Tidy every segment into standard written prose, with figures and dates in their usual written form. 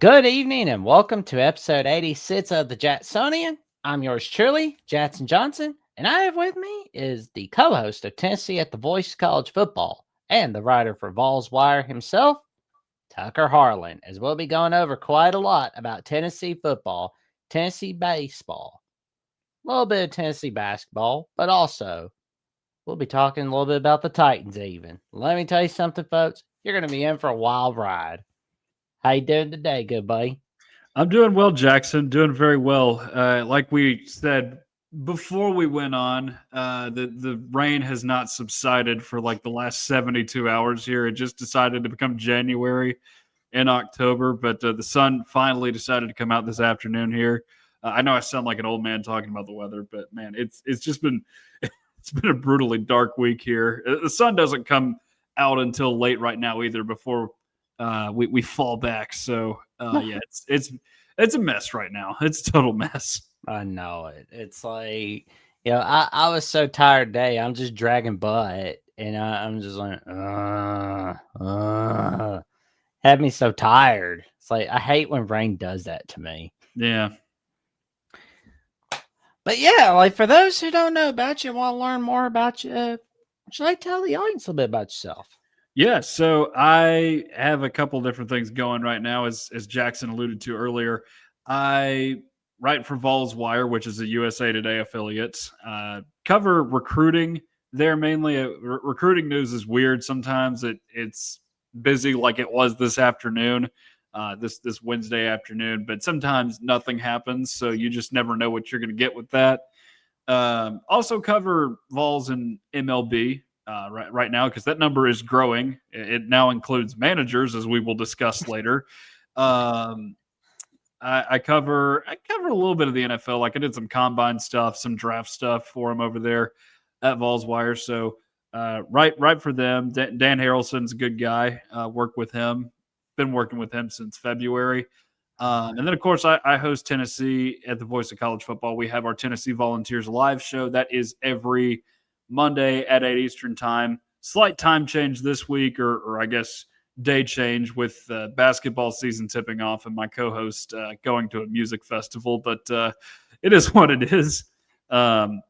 Good evening and welcome to episode 86 of the Jacksonian. I'm yours truly, Jackson Johnson, and I have with me is the co-host of Tennessee at the Voice College Football and the writer for VolsWire himself, Tucker Harlin, as we'll be going over quite a lot about Tennessee football, Tennessee baseball, a little bit of Tennessee basketball, but also we'll be talking a little bit about the Titans even. Let me tell you something, folks. You're going to be in for a wild ride. How you doing today, good buddy? I'm doing well, Jackson. Doing very well. Like we said before we went on, the rain has not subsided for like the last 72 hours here. It just decided to become January in October, but the sun finally decided to come out this afternoon here. I know I sound like an old man talking about the weather, but man, it's just been it's been a brutally dark week here. The sun doesn't come out until late right now either. Before we fall back. So yeah, it's a mess right now. It's a total mess. I know it. It's like, I was so tired today. I'm just dragging butt, and I'm just like, had me so tired. It's like I hate when rain does that to me. Yeah. But yeah, like for those who don't know about you, want to learn more about you, should I tell the audience a little bit about yourself? Yeah, so I have a couple different things going right now, as Jackson alluded to earlier. I write for VolsWire, which is a USA Today affiliate. Cover recruiting there mainly. Recruiting news is weird sometimes. It's busy like it was this afternoon, this Wednesday afternoon, but sometimes nothing happens, so you just never know what you're going to get with that. Also cover Vols and MLB right now because that number is growing. It now includes managers, as we will discuss later. I cover a little bit of the NFL. Like I did some combine stuff, some draft stuff for them over there at VolsWire. So right for them. Dan Harrelson's a good guy. Work with him. Been working with him since February. And then, of course, I host Tennessee at the Voice of College Football. We have our Tennessee Volunteers live show. That is every Monday at 8 Eastern time. Slight time change this week, or I guess day change with basketball season tipping off and my co-host going to a music festival. But it is what it is. And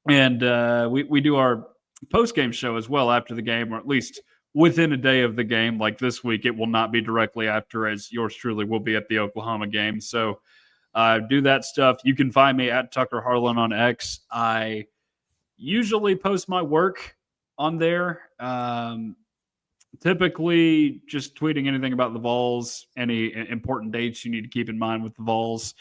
we do our post-game show as well after the game, or at least within a day of the game. Like this week, it will not be directly after, as yours truly will be at the Oklahoma game. So do that stuff. You can find me at Tucker Harlan on X. I usually post my work on there. Typically just tweeting anything about the Vols, any important dates you need to keep in mind with the Vols.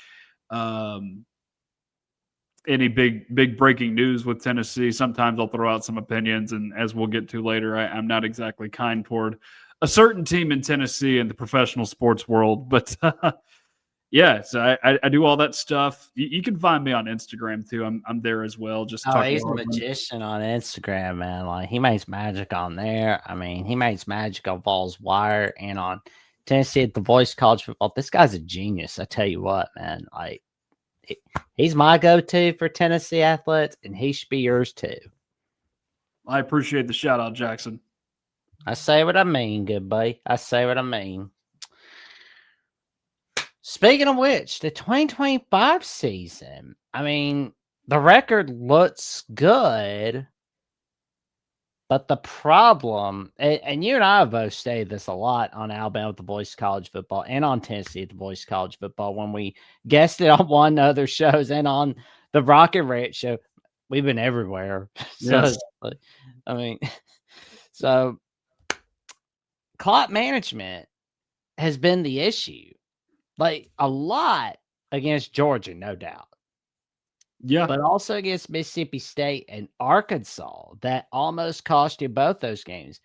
Any big breaking news with Tennessee. Sometimes I'll throw out some opinions, and as we'll get to later, I'm not exactly kind toward a certain team in Tennessee in the professional sports world. But yeah, so I do all that stuff. You can find me on Instagram too. I'm there as well. Just He's a magician on Instagram, man. Like he makes magic on there. I mean, he makes magic on VolsWire and on Tennessee at the Voice College Football. This guy's a genius. I tell you what, man. Like he's my go-to for Tennessee athletes, and he should be yours too. I appreciate the shout out, Jackson. I say what I mean, good buddy. I say what I mean. Speaking of which, the 2025 season, I mean, the record looks good, but the problem, and you and I have both stated this a lot on Alabama at the Voice College Football and on Tennessee at the Voice College Football when we guested on one other shows and on the Rocket Ranch show. We've been everywhere. Yes. I mean, so clock management has been the issue. Like a lot against Georgia, no doubt. Yeah. But also against Mississippi State and Arkansas, that almost cost you both those games.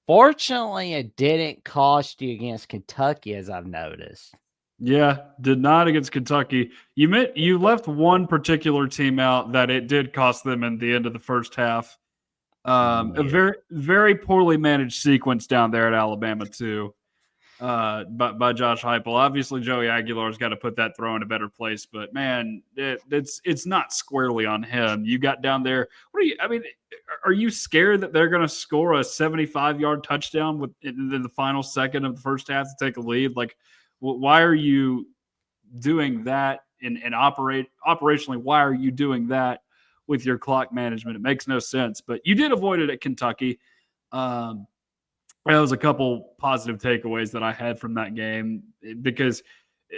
Fortunately, it didn't cost you against Kentucky, as I've noticed. Yeah, did not against Kentucky. You left one particular team out that it did cost them in the end of the first half. A very, very poorly managed sequence down there at Alabama too. By Josh Heupel. Obviously, Joey Aguilar's got to put that throw in a better place, but man, it's not squarely on him. You got down there. Are you scared that they're going to score a 75-yard touchdown in the final second of the first half to take a lead? Like, Why are you doing that and operationally? Why are you doing that with your clock management? It makes no sense. But you did avoid it at Kentucky. There was a couple positive takeaways that I had from that game because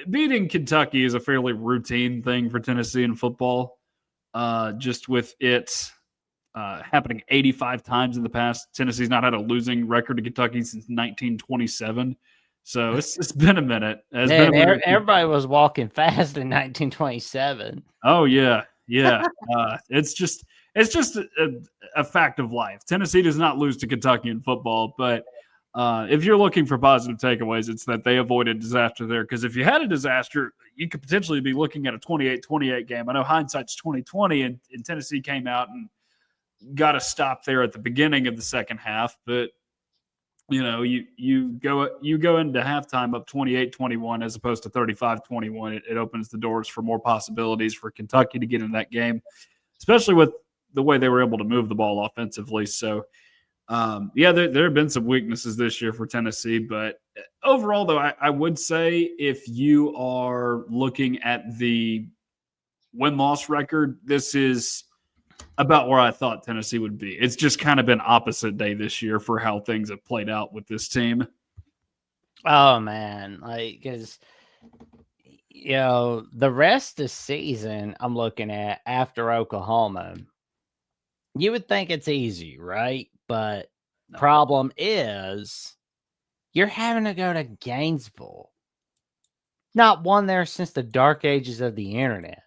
beating Kentucky is a fairly routine thing for Tennessee in football. Just with it happening 85 times in the past. Tennessee's not had a losing record to Kentucky since 1927. So it's been a minute. It's been a minute. Everybody was walking fast in 1927. Oh yeah, yeah. It's just a fact of life. Tennessee does not lose to Kentucky in football, but if you're looking for positive takeaways, it's that they avoided disaster there. Because if you had a disaster, you could potentially be looking at a 28-28 game. I know hindsight's 2020, and Tennessee came out and got a stop there at the beginning of the second half. But you go into halftime up 28-21 as opposed to 35-21. It opens the doors for more possibilities for Kentucky to get in that game, especially with the way they were able to move the ball offensively. So. There have been some weaknesses this year for Tennessee, but overall, though, I would say if you are looking at the win-loss record, this is about where I thought Tennessee would be. It's just kind of been opposite day this year for how things have played out with this team. Oh man, because the rest of the season I'm looking at after Oklahoma, you would think it's easy, right? But problem is you're having to go to Gainesville. Not won there since the dark ages of the internet.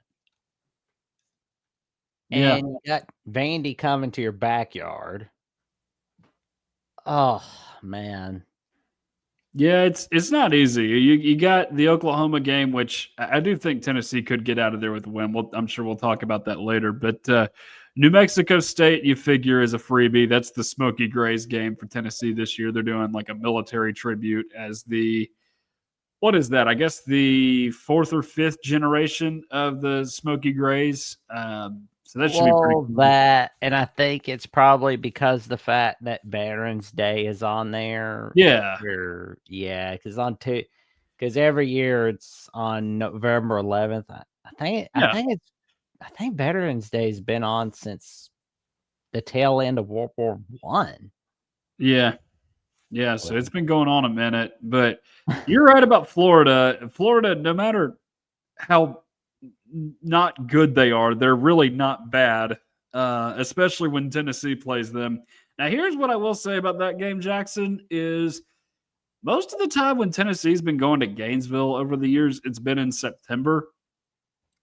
Yeah. And you got Vandy coming to your backyard. Oh, man. Yeah, it's not easy. You got the Oklahoma game, which I do think Tennessee could get out of there with a win. I'm sure we'll talk about that later. But New Mexico State, you figure, is a freebie. That's the Smoky Grays game for Tennessee this year. They're doing like a military tribute as what is that? I guess the fourth or fifth generation of the Smoky Grays. So that should be pretty cool. That, and I think it's probably because the fact that Veterans Day is on there. Yeah. Because every year it's on November 11th. I think Veterans Day has been on since the tail end of World War One. Yeah. Yeah, so it's been going on a minute, but you're right about Florida. Florida, no matter how not good they are, they're really not bad, especially when Tennessee plays them. Now, here's what I will say about that game, Jackson, is most of the time when Tennessee's been going to Gainesville over the years, it's been in September.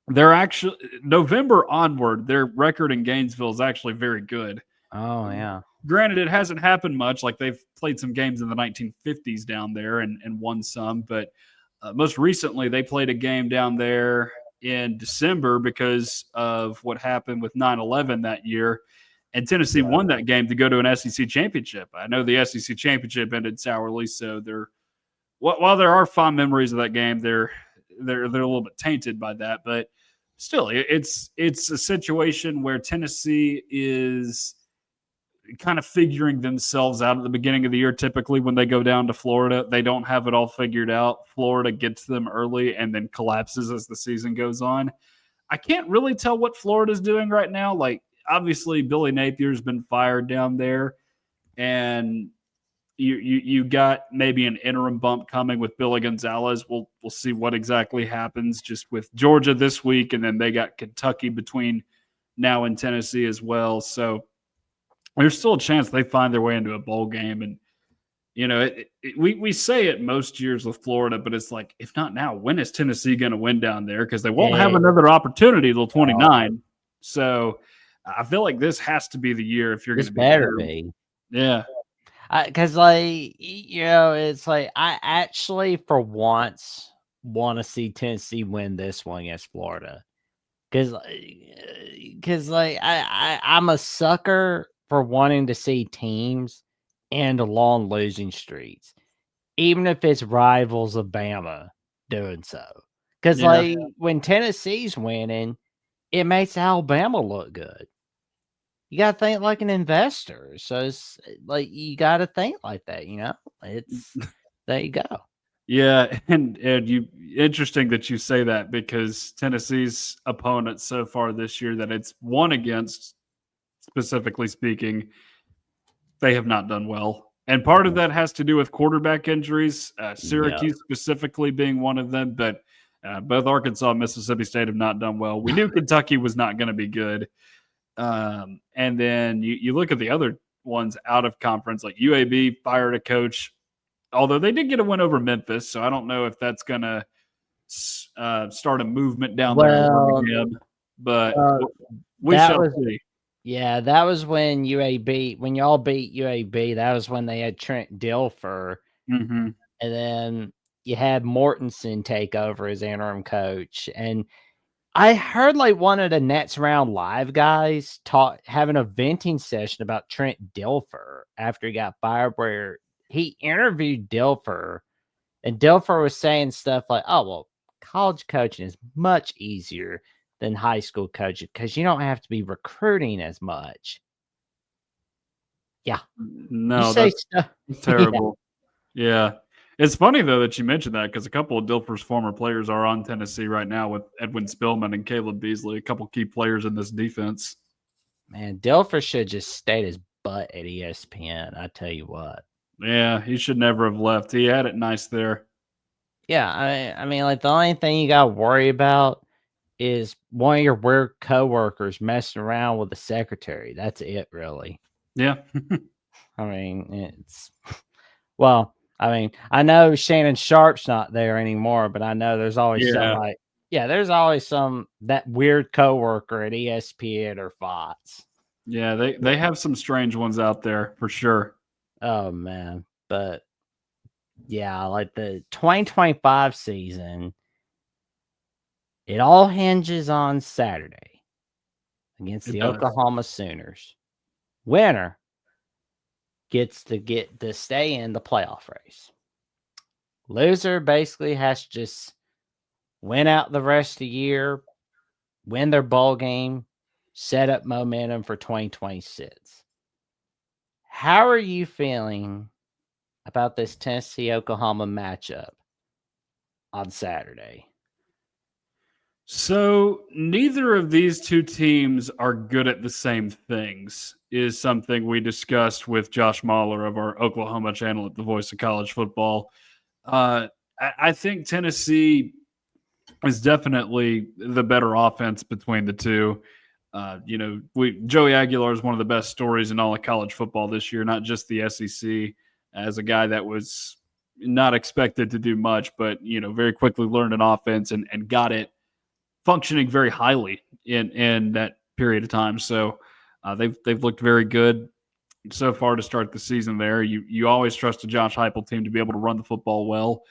They're actually November onward, their record in Gainesville is actually very good. Oh, yeah. Granted, it hasn't happened much. Like they've played some games in the 1950s down there and won some, but most recently they played a game down there in December because of what happened with 9/11 that year, and Tennessee won that game to go to an SEC championship. I know the SEC championship ended sourly, so while there are fond memories of that game, they're a little bit tainted by that. But still, it's a situation where Tennessee is kind of figuring themselves out at the beginning of the year. Typically when they go down to Florida, they don't have it all figured out. Florida gets them early and then collapses as the season goes on. I can't really tell what Florida's doing right now. Like obviously Billy Napier's been fired down there, and you got maybe an interim bump coming with Billy Gonzalez. We'll see what exactly happens just with Georgia this week, and then they got Kentucky between now and Tennessee as well. So there's still a chance they find their way into a bowl game. And, we say it most years with Florida, but it's like, if not now, when is Tennessee going to win down there? Because they won't have another opportunity till 29. So I feel like this has to be the year if you're going to be. Better be. Yeah. Because, it's like I actually, for once, want to see Tennessee win this one against Florida. Because I'm a sucker for wanting to see teams end long losing streaks, even if it's rivals of Bama doing so. Because when Tennessee's winning, it makes Alabama look good. You got to think like an investor. So it's like you got to think like that, It's there you go. Yeah, and you interesting that you say that because Tennessee's opponents so far this year that it's won against, specifically speaking, they have not done well. And part of that has to do with quarterback injuries, Yeah. Syracuse specifically being one of them. But both Arkansas and Mississippi State have not done well. We knew Kentucky was not going to be good. And then you look at the other ones out of conference, like UAB fired a coach, although they did get a win over Memphis. So I don't know if that's going to start a movement down there in Well, Birmingham. But we that shall was see. yeah, that was when y'all beat UAB. That was when they had Trent Dilfer, Mm-hmm. and then you had Mortensen take over as interim coach. And I heard like one of the Nets Round Live guys having a venting session about Trent Dilfer after he got fired, where he interviewed Dilfer, and Dilfer was saying stuff like, "Oh well, college coaching is much easier than high school coaching because you don't have to be recruiting as much." Yeah, you No, say that's stuff. Yeah, terrible. Yeah. It's funny, though, that you mentioned that because a couple of Dilfer's former players are on Tennessee right now with Edwin Spillman and Caleb Beasley, a couple key players in this defense. man, Dilfer should just stayed his butt at ESPN. I tell you what. Yeah, he should never have left. He had it nice there. Yeah, I mean, like the only thing you gotta worry about is one of your weird coworkers messing around with the secretary. That's it, really. Yeah. I mean, it's well, I mean, I know Shannon Sharp's not there anymore, but I know there's always Yeah. somebody. Yeah, there's always that weird coworker at ESPN or Fox. Yeah, they have some strange ones out there for sure. Oh man, but yeah, like the 2025 season, it all hinges on Saturday against It the does. Oklahoma Sooners. Winner gets to stay in the playoff race. Loser basically has to just win out the rest of the year, win their bowl game, set up momentum for 2026. How are you feeling about this Tennessee Oklahoma matchup on Saturday? So neither of these two teams are good at the same things, is something we discussed with Josh Mahler of our Oklahoma channel at the Voice of College Football. I think Tennessee is definitely the better offense between the two. Joey Aguilar is one of the best stories in all of college football this year, not just the SEC, as a guy that was not expected to do much, but very quickly learned an offense and got it functioning very highly in that period of time. So they've looked very good so far to start the season. There, you always trust a Josh Heupel team to be able to run the football well,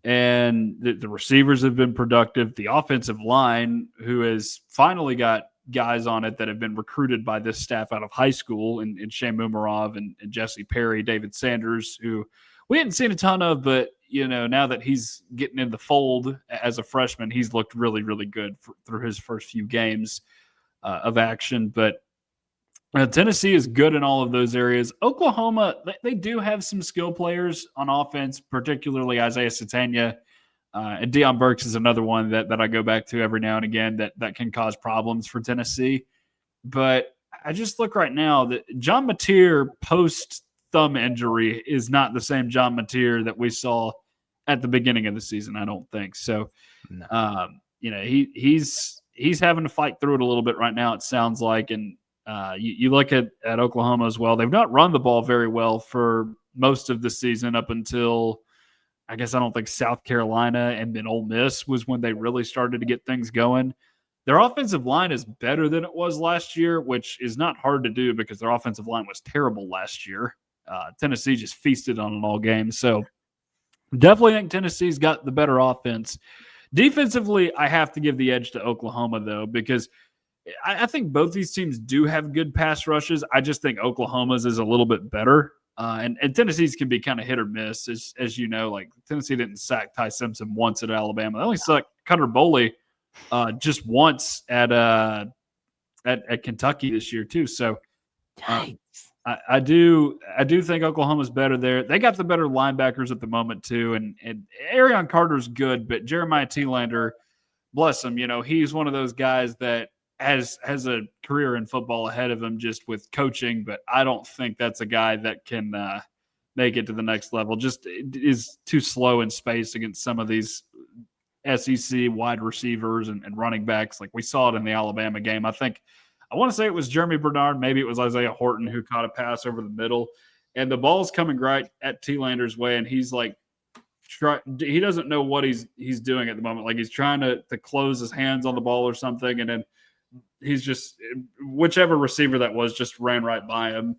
and the receivers have been productive. The offensive line, who has finally got guys on it that have been recruited by this staff out of high school, and Shane Mumarov and Jesse Perry, David Sanders, who we hadn't seen a ton of, but now that he's getting in the fold as a freshman, he's looked really, really good through his first few games of action. But Tennessee is good in all of those areas. Oklahoma, they do have some skill players on offense, particularly Isaiah Satania. And Deion Burks is another one that I go back to every now and again that can cause problems for Tennessee. But I just look right now that John Mateer post thumb injury is not the same John Mateer that we saw at the beginning of the season. I don't think so. No. He's having to fight through it a little bit right now. It sounds like, and you look at Oklahoma as well. They've not run the ball very well for most of the season up until I don't think South Carolina and then Ole Miss was when they really started to get things going. Their offensive line is better than it was last year, which is not hard to do because their offensive line was terrible last year. Tennessee just feasted on it all game. So definitely think Tennessee's got the better offense. Defensively, I have to give the edge to Oklahoma, though, because I think both these teams do have good pass rushes. I just think Oklahoma's is a little bit better. And Tennessee's can be kind of hit or miss, as you know. Like Tennessee didn't sack Ty Simpson once at Alabama. They only sacked Cutter Boley just once at Kentucky this year too. So I I do think Oklahoma's better there. They got the better linebackers at the moment too, and Arion Carter's good, but Jeremiah Thielander, bless him, he's one of those guys that has a career in football ahead of him just with coaching, but I don't think that's a guy that can make it to the next level. Just is too slow in space against some of these SEC wide receivers and running backs. Like we saw it in the Alabama game. I want to say it was Jeremy Bernard. Maybe it was Isaiah Horton who caught a pass over the middle. And the ball's coming right at Thielander's way, and he's like, he doesn't know what he's doing at the moment. Like he's trying to close his hands on the ball or something, and then he's just whichever receiver that was just ran right by him,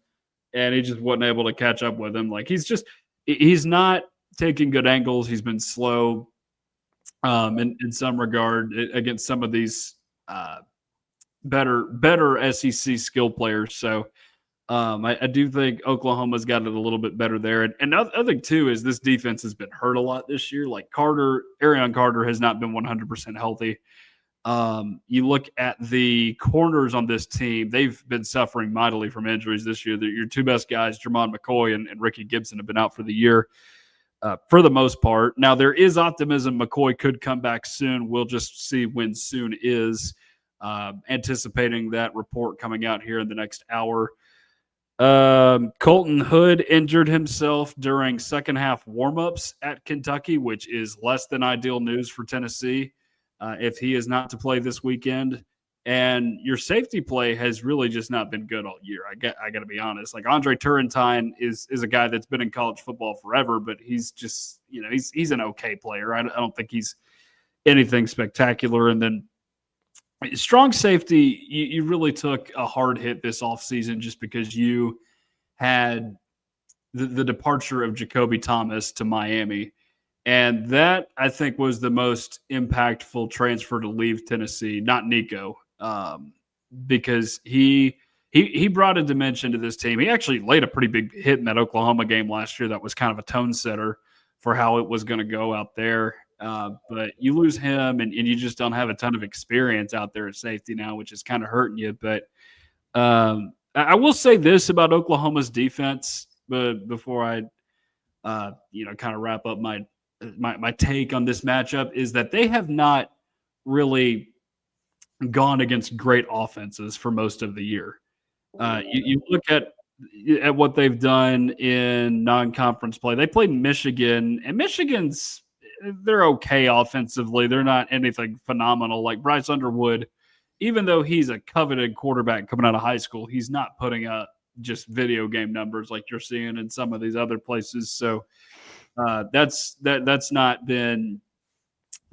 and he just wasn't able to catch up with him. Like he's not taking good angles. He's been slow in some regard against some of these better SEC skill players. So I do think Oklahoma's got it a little bit better there. And another thing too is this defense has been hurt a lot this year. Like Arion Carter has not been 100% healthy. You look at the corners on this team, they've been suffering mightily from injuries this year. Your two best guys, Jermon McCoy and Ricky Gibson, have been out for the year for the most part. Now, there is optimism McCoy could come back soon. We'll just see when soon is, anticipating that report coming out here in the next hour. Colton Hood injured himself during second half warmups at Kentucky, which is less than ideal news for Tennessee if he is not to play this weekend. And your safety play has really just not been good all year. I got to be honest. Like Andre Turrentine is a guy that's been in college football forever, but he's just he's an okay player. I don't think he's anything spectacular. And then strong safety, you really took a hard hit this offseason just because you had the departure of Jacoby Thomas to Miami. And that, I think, was the most impactful transfer to leave Tennessee, not Nico, because he brought a dimension to this team. He actually laid a pretty big hit in that Oklahoma game last year that was kind of a tone setter for how it was going to go out there. But you lose him, and you just don't have a ton of experience out there at safety now, which is kind of hurting you. But I will say this about Oklahoma's defense, but before I, kind of wrap up my take on this matchup, is that they have not really gone against great offenses for most of the year. You look at what they've done in non-conference play. They played Michigan, and they're okay offensively. They're not anything phenomenal. Like Bryce Underwood, even though he's a coveted quarterback coming out of high school, he's not putting up just video game numbers like you're seeing in some of these other places. So that's not been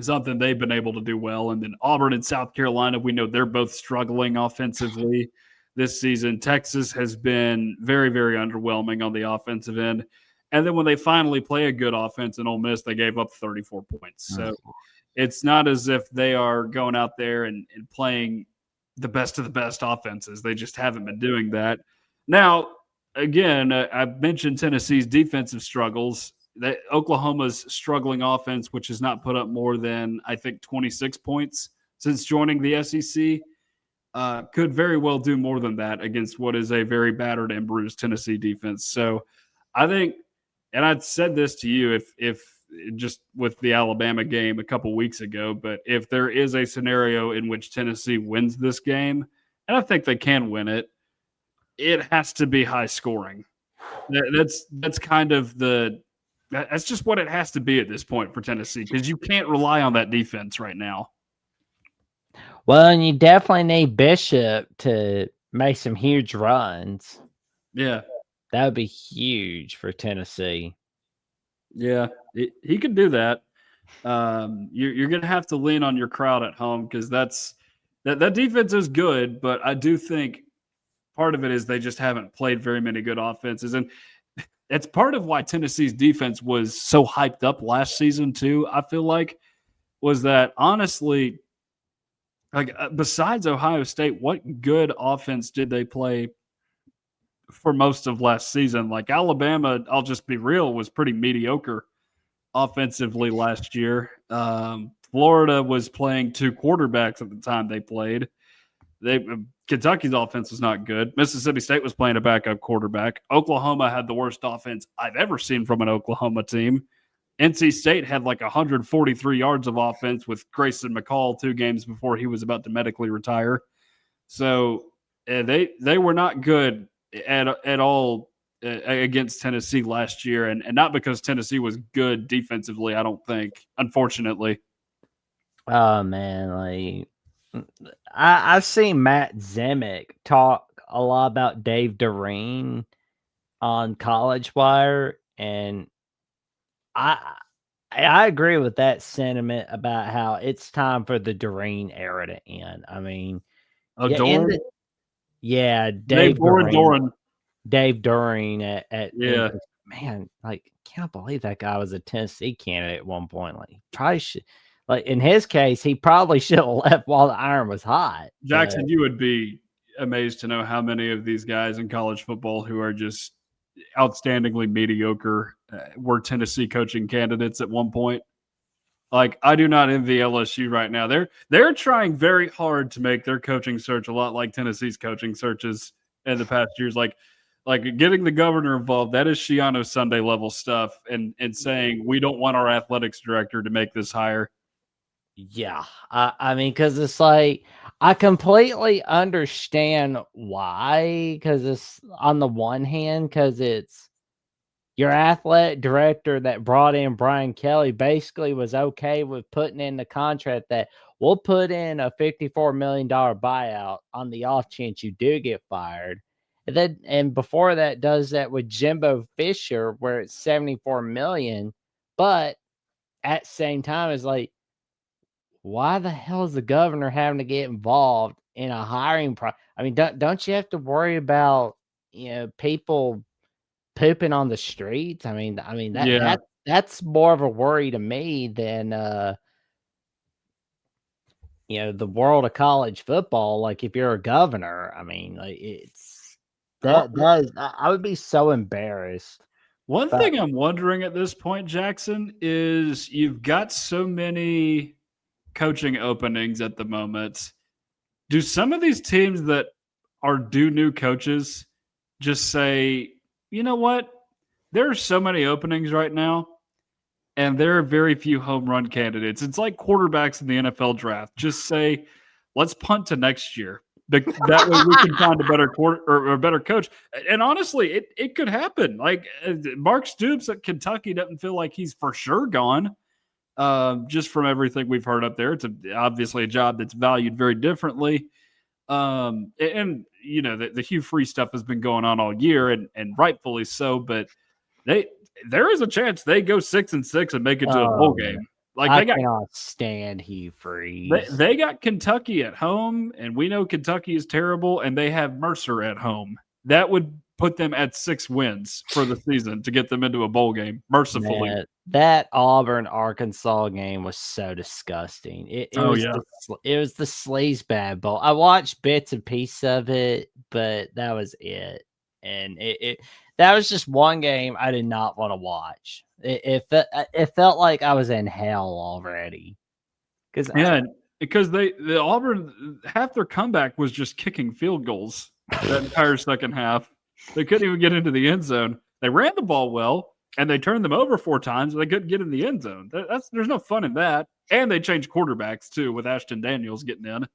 something they've been able to do well. And then Auburn and South Carolina, we know they're both struggling offensively this season. Texas has been very, very underwhelming on the offensive end. And then when they finally play a good offense in Ole Miss, they gave up 34 points. So it's not as if they are going out there and playing the best of the best offenses. They just haven't been doing that. Now, again, I mentioned Tennessee's defensive struggles. Oklahoma's struggling offense, which has not put up more than, I think, 26 points since joining the SEC, could very well do more than that against what is a very battered and bruised Tennessee defense. So I think, and I'd said this to you if just with the Alabama game a couple weeks ago, but if there is a scenario in which Tennessee wins this game, and I think they can win it, it has to be high scoring. That's kind of that's just what it has to be at this point for Tennessee, because you can't rely on that defense right now. Well, and you definitely need Bishop to make some huge runs. Yeah. That would be huge for Tennessee. Yeah, he could do that. You're going to have to lean on your crowd at home, because that defense is good, but I do think part of it is they just haven't played very many good offenses. And it's part of why Tennessee's defense was so hyped up last season too, I feel like, was that honestly, like besides Ohio State, what good offense did they play for most of last season? Like Alabama, I'll just be real, was pretty mediocre offensively last year. Florida was playing two quarterbacks at the time they played. Kentucky's offense was not good. Mississippi State was playing a backup quarterback. Oklahoma had the worst offense I've ever seen from an Oklahoma team. NC State had like 143 yards of offense with Grayson McCall 2 games before he was about to medically retire. So they were not good at all against Tennessee last year, and not because Tennessee was good defensively, I don't think, unfortunately. Oh man, like I've seen Matt Zemek talk a lot about Dave Doreen on College Wire, and I agree with that sentiment about how it's time for the Doreen era to end. I mean, yeah, Doran? Dave Doreen. Doran. Dave Doreen at Yeah. man, like can't believe that guy was a Tennessee candidate at one point. Like probably should, like in his case, he probably should have left while the iron was hot. Jackson, you would be amazed to know how many of these guys in college football who are just outstandingly mediocre were Tennessee coaching candidates at one point. Like, I do not envy LSU right now. They're trying very hard to make their coaching search a lot like Tennessee's coaching searches in the past years. Like getting the governor involved, that is Shiano Sunday level stuff, and saying we don't want our athletics director to make this hire. Yeah, I mean, because it's like I completely understand why. Because it's on the one hand, because it's your athletic director that brought in Brian Kelly basically was okay with putting in the contract that we'll put in a $54 million buyout on the off chance you do get fired. And before that does that with Jimbo Fisher, where it's 74 million, but at the same time it's like, why the hell is the governor having to get involved in a hiring I mean, don't you have to worry about, people pooping on the streets? I mean that's more of a worry to me than the world of college football. Like if you're a governor, I mean, like it's that does I would be so embarrassed. One thing I'm wondering at this point, Jackson, is you've got so many coaching openings at the moment. Do some of these teams that are due new coaches just say, you know what? There are so many openings right now, and there are very few home run candidates. It's like quarterbacks in the NFL draft. Just say, let's punt to next year. That way we can find a better or a better coach. And honestly, it could happen. Like Mark Stoops at Kentucky doesn't feel like he's for sure gone. Just from everything we've heard up there, it's obviously a job that's valued very differently. And the Hugh Freeze stuff has been going on all year, and rightfully so. But there is a chance they go 6-6 and make it to a bowl game. Like I cannot stand Hugh Freeze. They got Kentucky at home, and we know Kentucky is terrible, and they have Mercer at home. That would put them at 6 wins for the season to get them into a bowl game, mercifully. Man, that Auburn-Arkansas game was so disgusting. It was the Sleaze Bad Bowl. I watched bits and pieces of it, but that was it. And that was just one game I did not want to watch. It felt like I was in hell already. Because the Auburn, half their comeback was just kicking field goals that entire second half. They couldn't even get into the end zone. They ran the ball well, and they turned them over 4 times, but they couldn't get in the end zone. There's no fun in that. And they changed quarterbacks, too, with Ashton Daniels getting in.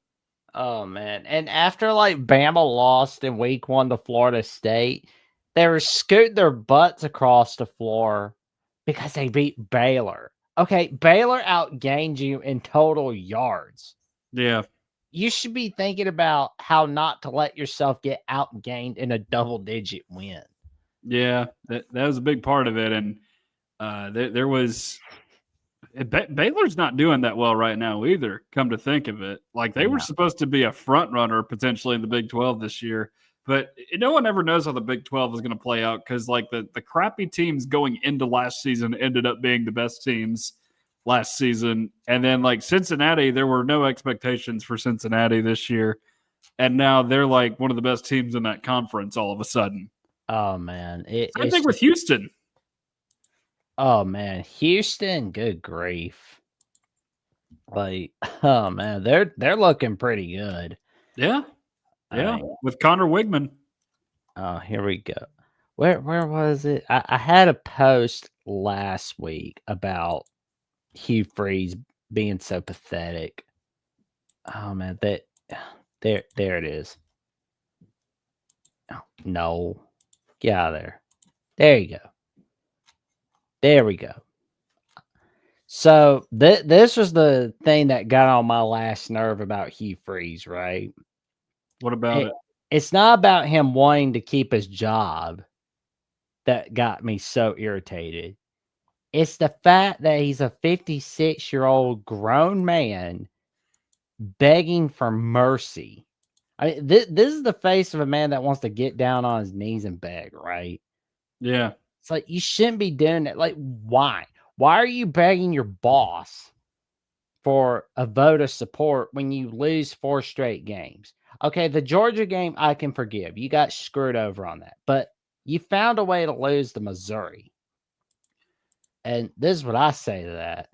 Oh, man. And after, like, Bama lost in week 1 to Florida State, they were scooting their butts across the floor because they beat Baylor. Okay, Baylor outgained you in total yards. Yeah. You should be thinking about how not to let yourself get outgained in a double-digit win. Yeah, that was a big part of it. And there was Baylor's not doing that well right now either, come to think of it. Like they were supposed to be a front runner potentially in the Big 12 this year. But no one ever knows how the Big 12 is going to play out because like the crappy teams going into last season ended up being the best teams last season. And then like Cincinnati, there were no expectations for Cincinnati this year. And now they're like one of the best teams in that conference all of a sudden. Oh, man. Same thing with Houston. Oh, man. Houston, good grief. Like, oh, man, they're looking pretty good. Yeah. Yeah, with Connor Wigman. Oh, here we go. Where was it? I had a post last week about Hugh Freeze being so pathetic. Oh man, that there it is. Oh, no. Get out of there. There you go. There we go. So this was the thing that got on my last nerve about Hugh Freeze, right? What about it? It's not about him wanting to keep his job that got me so irritated. It's the fact that he's a 56-year-old grown man begging for mercy. I mean, this is the face of a man that wants to get down on his knees and beg, right? Yeah. It's like, you shouldn't be doing it. Like, why? Why are you begging your boss for a vote of support when you lose 4 straight games? Okay, the Georgia game I can forgive. You got screwed over on that. But you found a way to lose to Missouri. And this is what I say to that.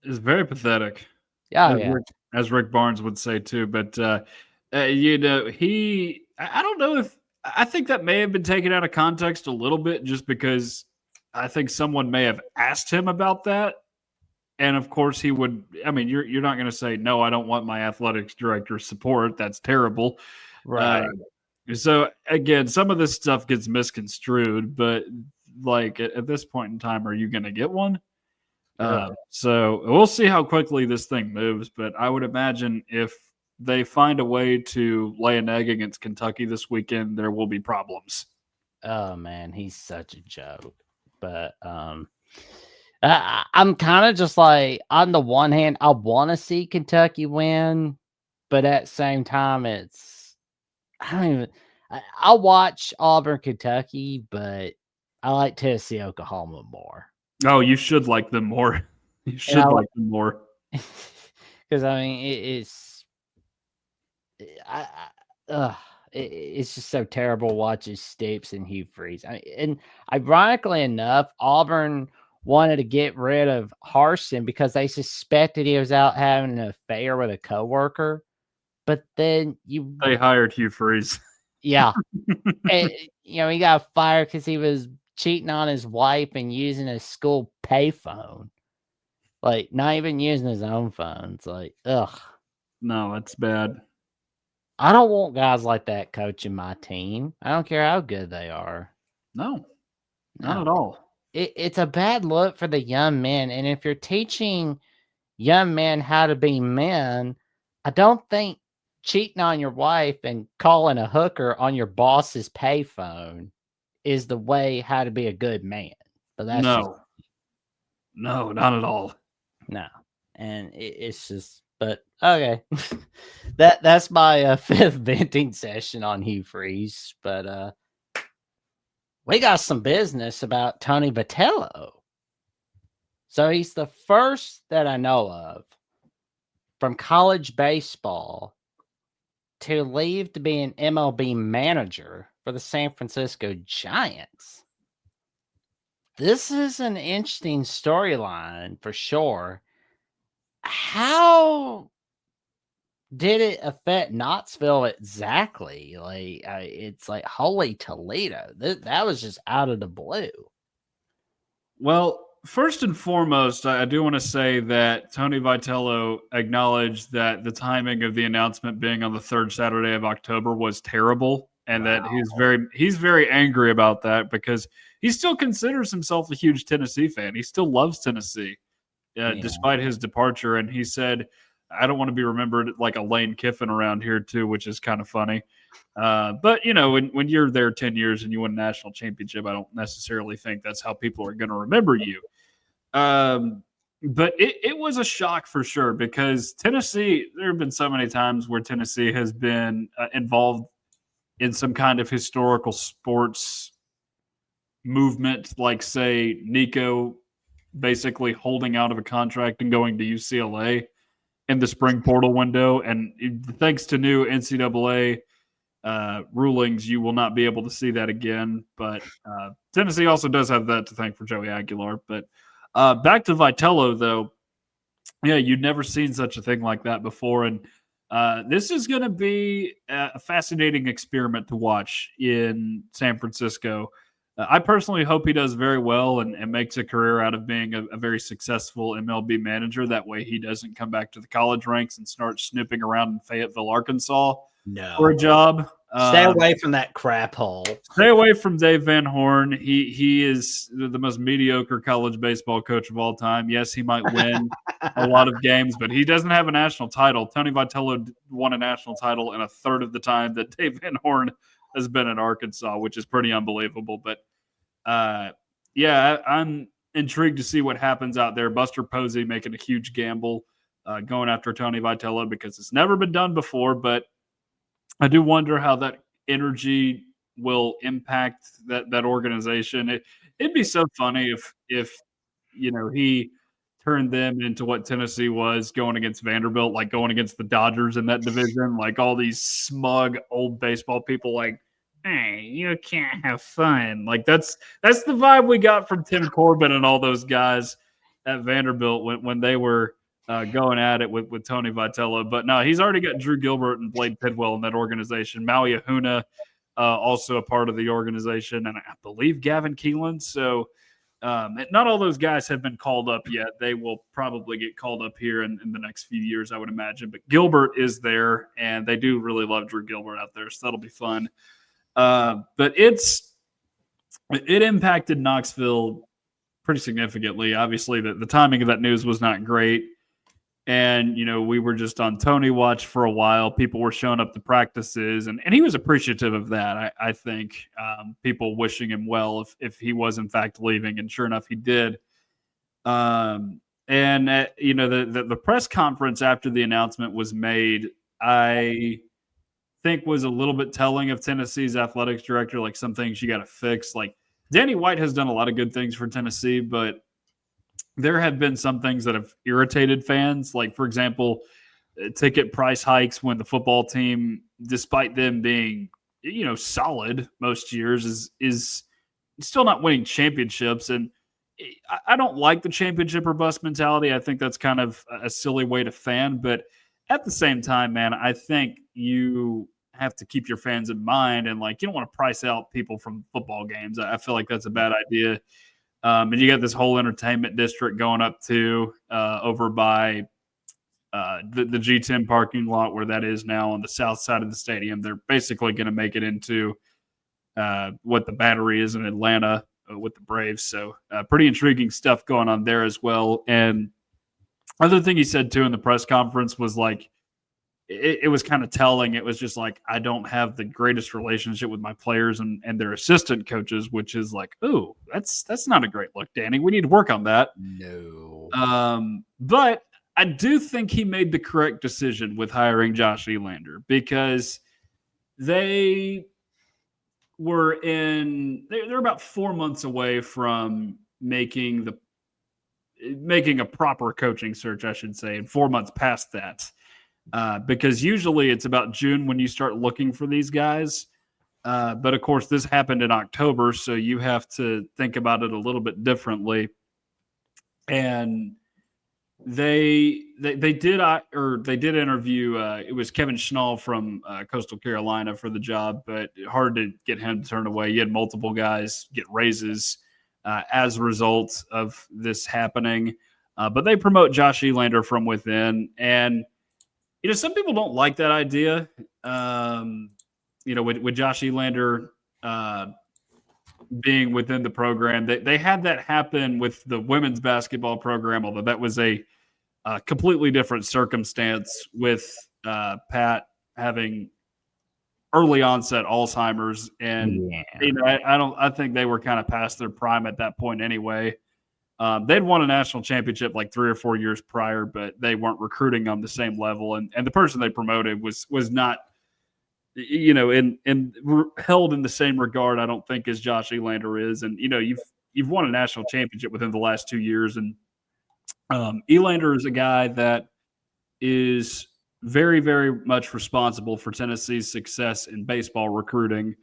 It's very pathetic. Yeah, yeah. As Rick Barnes would say too. But you know, I don't know if I think that may have been taken out of context a little bit, just because I think someone may have asked him about that. And of course he would. I mean, you're not going to say, no, I don't want my athletics director's support. That's terrible. Right. So again, some of this stuff gets misconstrued, but like at this point in time, are you going to get one? So we'll see how quickly this thing moves, but I would imagine if they find a way to lay an egg against Kentucky this weekend, there will be problems. Oh man, he's such a joke. But I'm kind of just like, on the one hand, I want to see Kentucky win, but at the same time, I don't even. I'll watch Auburn, Kentucky, but I like Tennessee, Oklahoma more. Oh, you should like them more. You should like them more. Because I mean, it's it's just so terrible watching Stapes and Hugh Freeze. I mean, and ironically enough, Auburn wanted to get rid of Harsin because they suspected he was out having an affair with a coworker. But then they hired Hugh Freeze. Yeah. And, he got fired because he was cheating on his wife and using his school payphone. Like, not even using his own phone. It's like, ugh. No, that's bad. I don't want guys like that coaching my team. I don't care how good they are. No, not at all. It's a bad look for the young men. And if you're teaching young men how to be men, I don't think cheating on your wife and calling a hooker on your boss's payphone is the way how to be a good man. But that's no, not at all. No, and it's just. But okay, that's my fifth venting session on Hugh Freeze. But we got some business about Tony Vitello. So he's the first that I know of from college baseball to leave to be an MLB manager for the San Francisco Giants. This is an interesting storyline for sure. How did it affect Knoxville exactly? Like, it's like, holy Toledo. That was just out of the blue. Well, first and foremost, I do want to say that Tony Vitello acknowledged that the timing of the announcement being on the third Saturday of October was terrible, and that he's very angry about that because he still considers himself a huge Tennessee fan. He still loves Tennessee, despite his departure. And he said, I don't want to be remembered like a Lane Kiffin around here too, which is kind of funny. But when you're there 10 years and you win a national championship, I don't necessarily think that's how people are going to remember you. But it was a shock for sure, because Tennessee, there have been so many times where Tennessee has been involved in some kind of historical sports movement, like say Nico basically holding out of a contract and going to UCLA in the spring portal window. And thanks to new NCAA rulings, you will not be able to see that again. But Tennessee also does have that to thank for Joey Aguilar. But back to Vitello, though. Yeah, you'd never seen such a thing like that before. And This is going to be a fascinating experiment to watch in San Francisco. I personally hope he does very well and makes a career out of being a very successful MLB manager. That way he doesn't come back to the college ranks and start snooping around in Fayetteville, Arkansas for a job. Stay away from that crap hole. Stay away from Dave Van Horn. He is the most mediocre college baseball coach of all time. Yes, he might win a lot of games, but he doesn't have a national title. Tony Vitello won a national title in a third of the time that Dave Van Horn has been at Arkansas, which is pretty unbelievable. But yeah, I'm intrigued to see what happens out there. Buster Posey making a huge gamble going after Tony Vitello because it's never been done before, but I do wonder how that energy will impact that organization. It'd be so funny if he turned them into what Tennessee was going against Vanderbilt, like going against the Dodgers in that division, like all these smug old baseball people like, hey, you can't have fun. Like that's the vibe we got from Tim Corbin and all those guys at Vanderbilt when they were going at it with Tony Vitello. But no, he's already got Drew Gilbert and Blade Pidwell in that organization. Maui Ahuna, also a part of the organization, and I believe Gavin Keelan. So not all those guys have been called up yet. They will probably get called up here in the next few years, I would imagine. But Gilbert is there, and they do really love Drew Gilbert out there, so that'll be fun. But it impacted Knoxville pretty significantly. Obviously, the timing of that news was not great. And, we were just on Tony watch for a while. People were showing up to practices, and he was appreciative of that. I think people wishing him well if he was, in fact, leaving. And sure enough, he did. The press conference after the announcement was made, I think was a little bit telling of Tennessee's athletics director, like some things you got to fix. Like Danny White has done a lot of good things for Tennessee, but there have been some things that have irritated fans. Like, for example, ticket price hikes when the football team, despite them being, solid most years, is still not winning championships. And I don't like the championship or bust mentality. I think that's kind of a silly way to fan. But at the same time, man, I think you have to keep your fans in mind. And, you don't want to price out people from football games. I feel like that's a bad idea. And you got this whole entertainment district going up to over by the G10 parking lot where that is now on the south side of the stadium. They're basically going to make it into what the Battery is in Atlanta with the Braves. So pretty intriguing stuff going on there as well. And other thing he said too in the press conference was it was kind of telling. It was just I don't have the greatest relationship with my players and their assistant coaches, which is ooh, that's not a great look, Danny. We need to work on that. No. But I do think he made the correct decision with hiring Josh Elander because they're about 4 months away from making a proper coaching search, I should say, and 4 months past that. Because usually it's about June when you start looking for these guys. But of course, this happened in October, so you have to think about it a little bit differently. And they did interview. It was Kevin Schnall from Coastal Carolina for the job, but hard to get him to turn away. You had multiple guys get raises as a result of this happening. But they promote Josh Elander from within, and some people don't like that idea. With Josh Elander being within the program, they had that happen with the women's basketball program, although that was a completely different circumstance with Pat having early onset Alzheimer's, and I think they were kind of past their prime at that point anyway. They'd won a national championship 3 or 4 years prior, but they weren't recruiting on the same level. And the person they promoted was not, held in the same regard, I don't think, as Josh Elander is. And, you've won a national championship within the last 2 years. And Elander is a guy that is very, very much responsible for Tennessee's success in baseball recruiting.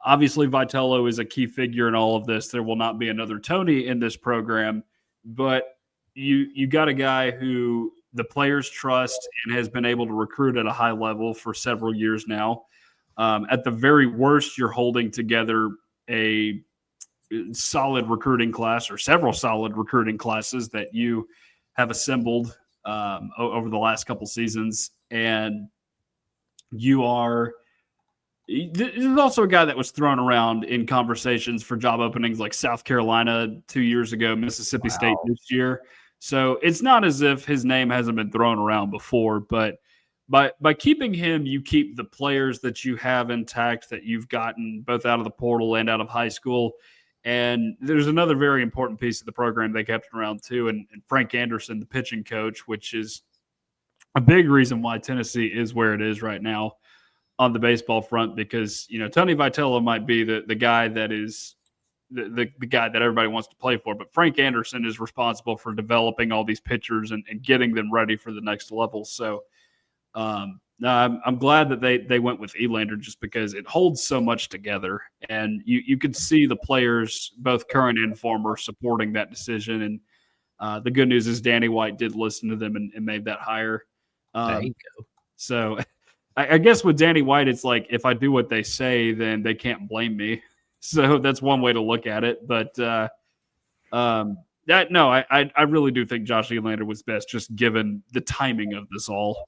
Obviously, Vitello is a key figure in all of this. There will not be another Tony in this program, but you got a guy who the players trust and has been able to recruit at a high level for several years now. At the very worst, you're holding together a solid recruiting class or several solid recruiting classes that you have assembled over the last couple seasons. And you are – there's also a guy that was thrown around in conversations for job openings like South Carolina 2 years ago, Mississippi State this year. So it's not as if his name hasn't been thrown around before, but by keeping him, you keep the players that you have intact that you've gotten both out of the portal and out of high school. And there's another very important piece of the program they kept around too, and Frank Anderson, the pitching coach, which is a big reason why Tennessee is where it is right now on the baseball front, because, you know, Tony Vitello might be the guy that is the guy that everybody wants to play for, but Frank Anderson is responsible for developing all these pitchers and getting them ready for the next level. So I'm glad that they went with Elander, just because it holds so much together, and you could see the players, both current and former, supporting that decision. And the good news is Danny White did listen to them and made that hire. There you go. So I guess with Danny White, it's like, if I do what they say, then they can't blame me. So that's one way to look at it. But I really do think Josh Elander was best, just given the timing of this all.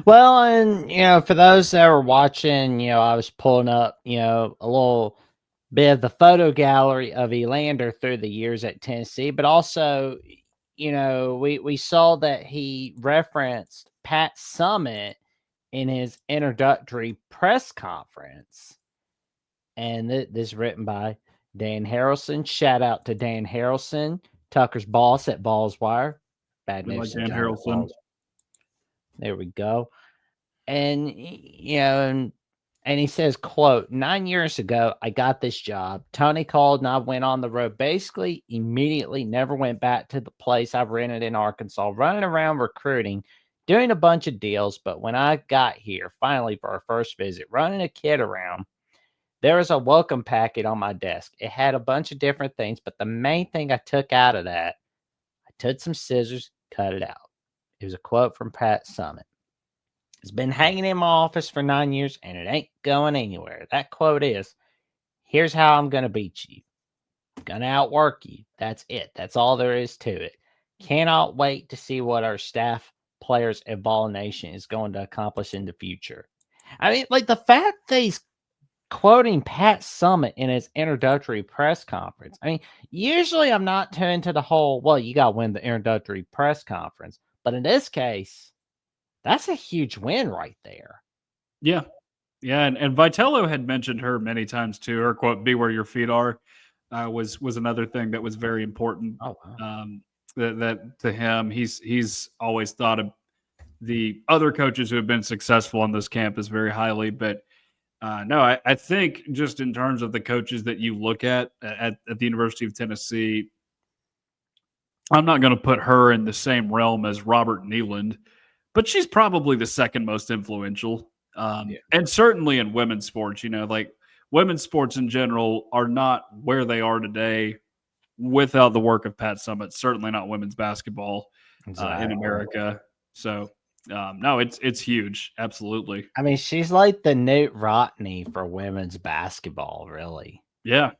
Well, and, you know, for those that were watching, you know, I was pulling up, you know, a little bit of the photo gallery of Elander through the years at Tennessee, but also, you know, we saw that he referenced Pat Summitt in his introductory press conference. And this is written by Dan Harrelson. Shout out to Dan Harrelson, Tucker's boss at VolsWire. Bad news. Dan Harrelson. There we go. And, you know, and he says, quote, 9 years ago, I got this job. Tony called and I went on the road. Basically, immediately never went back to the place I rented in Arkansas, running around recruiting, doing a bunch of deals. But when I got here, finally for our first visit, running a kid around, there was a welcome packet on my desk. It had a bunch of different things, but the main thing I took out of that, I took some scissors, cut it out. It was a quote from Pat Summitt. It's been hanging in my office for 9 years, and it ain't going anywhere. That quote is, here's how I'm going to beat you. I'm going to outwork you. That's it. That's all there is to it. Cannot wait to see what our staff, players, and Ball Nation is going to accomplish in the future. I mean, like, the fact that he's quoting Pat Summitt in his introductory press conference. I mean, usually I'm not too into the whole, well, you got to win the introductory press conference. But in this case, that's a huge win right there. Yeah. Yeah. And Vitello had mentioned her many times too. Her quote, "Be where your feet are," was another thing that was very important. Oh, wow. That to him, he's always thought of the other coaches who have been successful on this campus very highly. But no, I think just in terms of the coaches that you look at the University of Tennessee, I'm not going to put her in the same realm as Robert Nealand, but she's probably the second most influential. And certainly in women's sports, you know, like women's sports in general are not where they are today without the work of Pat Summitt. Certainly not women's basketball in America. So no, it's huge. Absolutely. I mean, she's like the Newt Rodney for women's basketball, really. Yeah.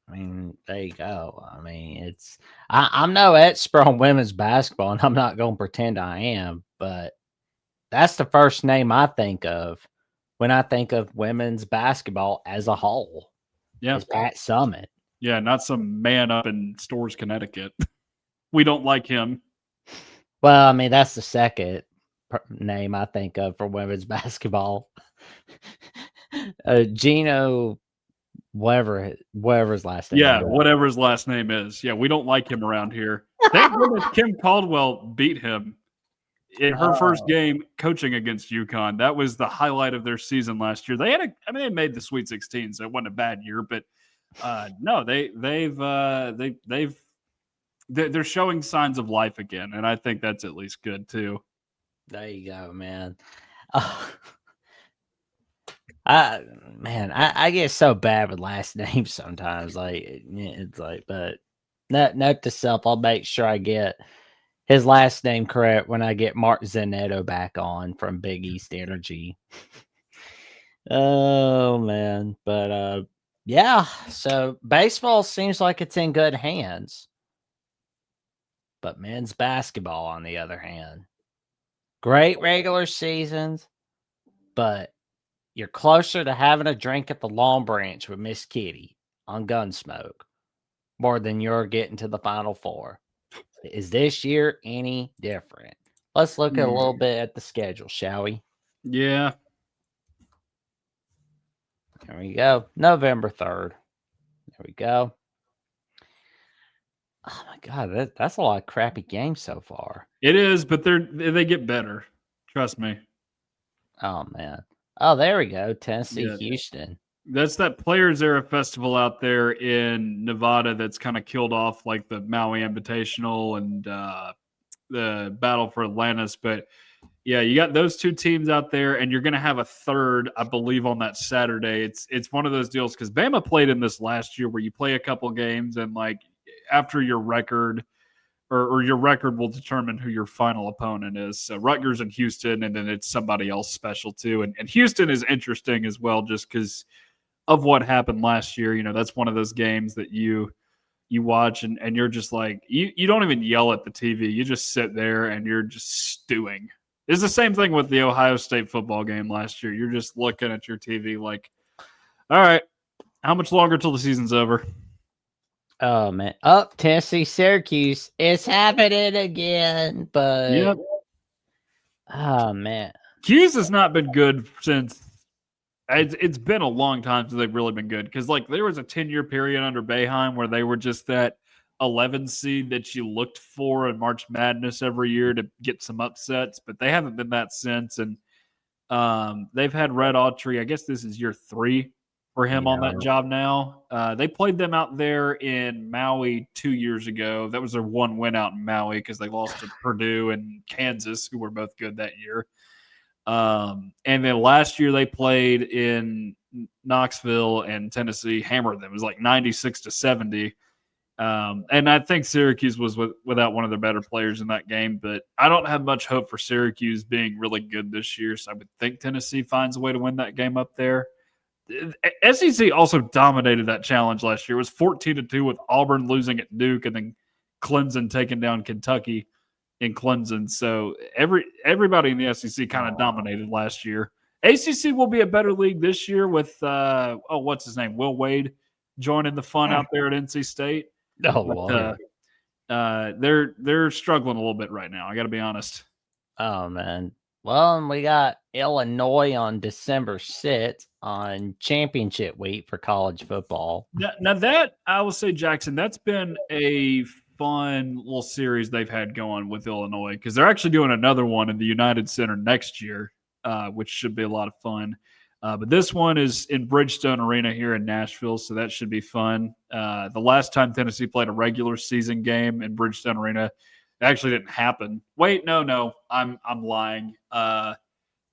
I mean, there you go. I mean, I'm no expert on women's basketball, and I'm not going to pretend I am, but that's the first name I think of when I think of women's basketball as a whole. Yeah. Is Pat Summitt. Yeah, not some man up in Storrs, Connecticut. We don't like him. Well, I mean, that's the second name I think of for women's basketball. Gino, whatever his last name. Yeah, whatever his last name is. Yeah, we don't like him around here. Thank goodness Kim Caldwell beat him in her first game coaching against UConn. That was the highlight of their season last year. They made the Sweet 16, so it wasn't a bad year. But no, they're showing signs of life again, and I think that's at least good too. There you go, man. I get so bad with last names sometimes. Like, it's like, but note to self, I'll make sure I get his last name correct when I get Mark Zanetto back on from Big East Energy. Oh man, but yeah. So baseball seems like it's in good hands, but men's basketball, on the other hand, great regular seasons, but you're closer to having a drink at the Long Branch with Miss Kitty on Gunsmoke more than you're getting to the Final Four. Is this year any different? Let's look at a little bit at the schedule, shall we? Yeah. There we go. November 3rd. There we go. Oh my God, that's a lot of crappy games so far. It is, but they get better. Trust me. Oh man. Oh, there we go. Tennessee, Yeah. Houston. That's that Players Era Festival out there in Nevada that's kind of killed off like the Maui Invitational and the Battle for Atlantis. But yeah, you got those two teams out there, and you're going to have a third, I believe, on that Saturday. It's one of those deals because Bama played in this last year where you play a couple games and like after your record or your record will determine who your final opponent is. So Rutgers and Houston, and then it's somebody else special too. And Houston is interesting as well just because of what happened last year. You know, that's one of those games that you watch and you're just like you don't even yell at the TV. You just sit there and you're just stewing. It's the same thing with the Ohio State football game last year. You're just looking at your TV like, all right, how much longer till the season's over? Oh man. Up Tennessee, Syracuse. It's happening again. But Yep. oh man. Hughes has not been good since it's been a long time since they've really been good because like there was a 10-year period under Boeheim where they were just that 11 seed that you looked for in March Madness every year to get some upsets, but they haven't been that since. And they've had Red Autry. I guess this is year 3 for him on that job now. They played them out there in Maui 2 years ago. That was their one win out in Maui because they lost to Purdue and Kansas, who were both good that year. And then last year they played in Knoxville and Tennessee hammered them. It was like 96-70. And I think Syracuse was without one of their better players in that game, but I don't have much hope for Syracuse being really good this year. So I would think Tennessee finds a way to win that game up there. SEC also dominated that challenge last year. It was 14-2 with Auburn losing at Duke and then Clemson taking down Kentucky in Clemson. So everybody in the SEC kind of dominated last year. ACC will be a better league this year with what's his name, Will Wade, joining the fun out there at NC State. Oh, but, they're struggling a little bit right now. I got to be honest. Oh man. Well, and we got Illinois on December 6th on championship week for college football. Now that I will say, Jackson, that's been a fun little series they've had going with Illinois because they're actually doing another one in the United Center next year, which should be a lot of fun. But this one is in Bridgestone Arena here in Nashville, so that should be fun. The last time Tennessee played a regular season game in Bridgestone Arena, it actually didn't happen. Wait, no, I'm lying.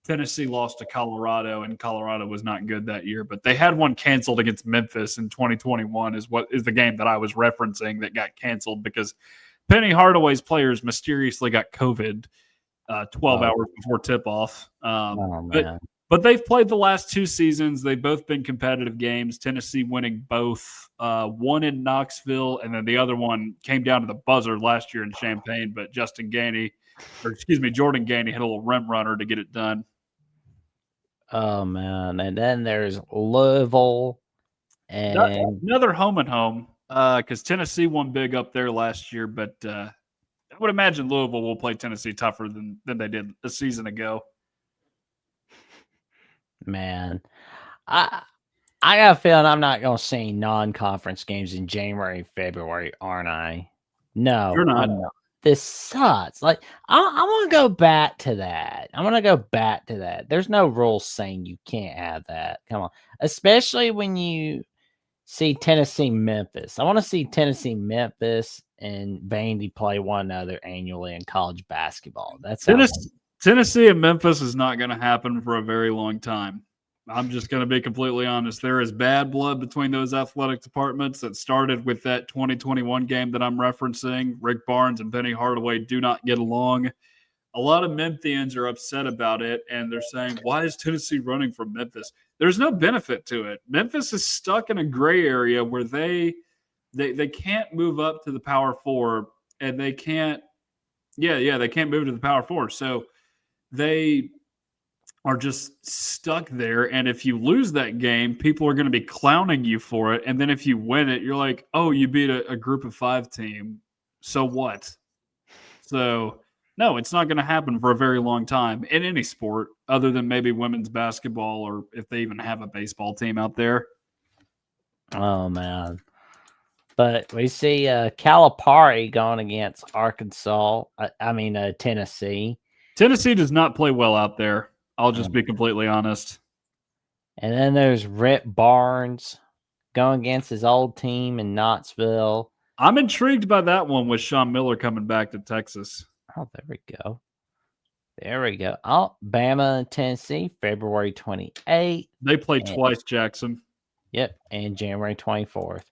Tennessee lost to Colorado, and Colorado was not good that year. But they had one canceled against Memphis in 2021 is the game that I was referencing that got canceled because Penny Hardaway's players mysteriously got COVID 12 hours before tip-off. But they've played the last 2 seasons. They've both been competitive games. Tennessee winning both, one in Knoxville, and then the other one came down to the buzzer last year in Champaign. But Jordan Gainey hit a little rim runner to get it done. Oh man! And then there's Louisville, and another home and home because Tennessee won big up there last year. But I would imagine Louisville will play Tennessee tougher than they did a season ago. Man, I got a feeling I'm not going to see non-conference games in January, February, aren't I? No, you're not. This sucks. Like I want to go back to that. I want to go back to that. There's no rules saying you can't have that. Come on, especially when you see Tennessee, Memphis. I want to see Tennessee, Memphis, and Vandy play one another annually in college basketball. That's Tennessee and Memphis is not going to happen for a very long time. I'm just going to be completely honest. There is bad blood between those athletic departments that started with that 2021 game that I'm referencing. Rick Barnes and Penny Hardaway do not get along. A lot of Memphians are upset about it, and they're saying, why is Tennessee running from Memphis? There's no benefit to it. Memphis is stuck in a gray area where they can't move up to the Power Four, and they can't they can't move to the Power Four. So they are just stuck there. And if you lose that game, people are going to be clowning you for it. And then if you win it, you're like, oh, you beat a group of 5 team. So what? So no, it's not going to happen for a very long time in any sport other than maybe women's basketball or if they even have a baseball team out there. Oh, man. But we see Calipari going against Arkansas. Tennessee. Tennessee does not play well out there. I'll just be completely honest. And then there's Rick Barnes going against his old team in Knoxville. I'm intrigued by that one with Sean Miller coming back to Texas. Oh, there we go. There we go. Oh, Bama and Tennessee, February 28th. They play twice, Jackson. Yep, and January 24th.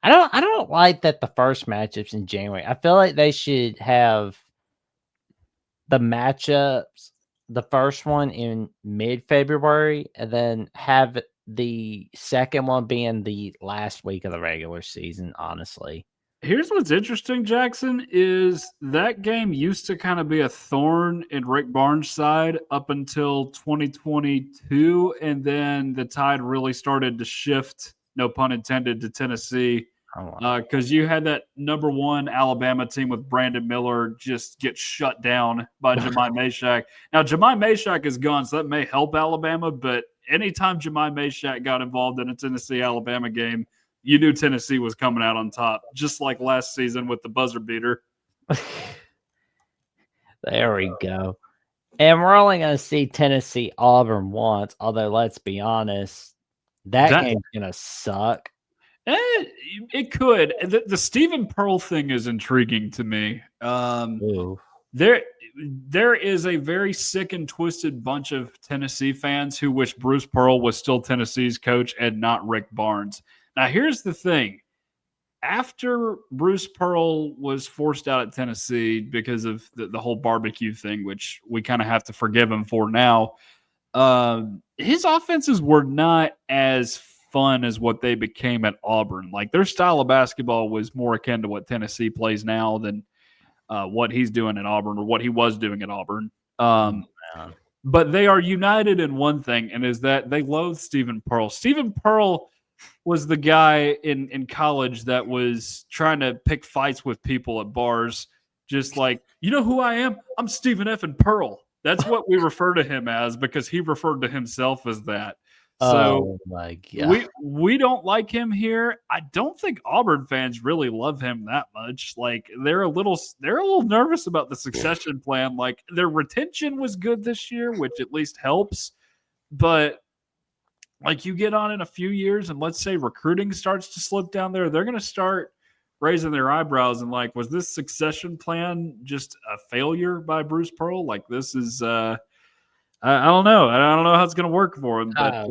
I don't like that the first matchups in January. I feel like they should have the matchups, the first one in mid-February, and then have the second one being the last week of the regular season, honestly. Here's what's interesting, Jackson, is that game used to kind of be a thorn in Rick Barnes' side up until 2022, and then the tide really started to shift, no pun intended, to Tennessee. Because you had that number 1 Alabama team with Brandon Miller just get shut down by Jemai Meshack. Now, Jemai Meshack is gone, so that may help Alabama, but anytime Jemai Meshack got involved in a Tennessee-Alabama game, you knew Tennessee was coming out on top, just like last season with the buzzer beater. There we go. And we're only going to see Tennessee-Auburn once, although let's be honest, that game's going to suck. It could. The Stephen Pearl thing is intriguing to me. There is a very sick and twisted bunch of Tennessee fans who wish Bruce Pearl was still Tennessee's coach and not Rick Barnes. Now, here's the thing. After Bruce Pearl was forced out at Tennessee because of the whole barbecue thing, which we kind of have to forgive him for now, his offenses were not as fun as what they became at Auburn. Like, their style of basketball was more akin to what Tennessee plays now than what he's doing at Auburn or what he was doing at Auburn. But they are united in one thing, and is that they loathe Stephen Pearl. Stephen Pearl was the guy in college that was trying to pick fights with people at bars, just like, you know who I am? I'm Stephen F. Pearl. That's what we refer to him as because he referred to himself as that. So my God. we don't like him here. I don't think Auburn fans really love him that much. Like, they're a little nervous about the succession plan. Like, their retention was good this year, which at least helps. But like, you get on in a few years and let's say recruiting starts to slip down there, they're going to start raising their eyebrows and like, was this succession plan just a failure by Bruce Pearl? Like, this is I don't know. I don't know how it's going to work for him. But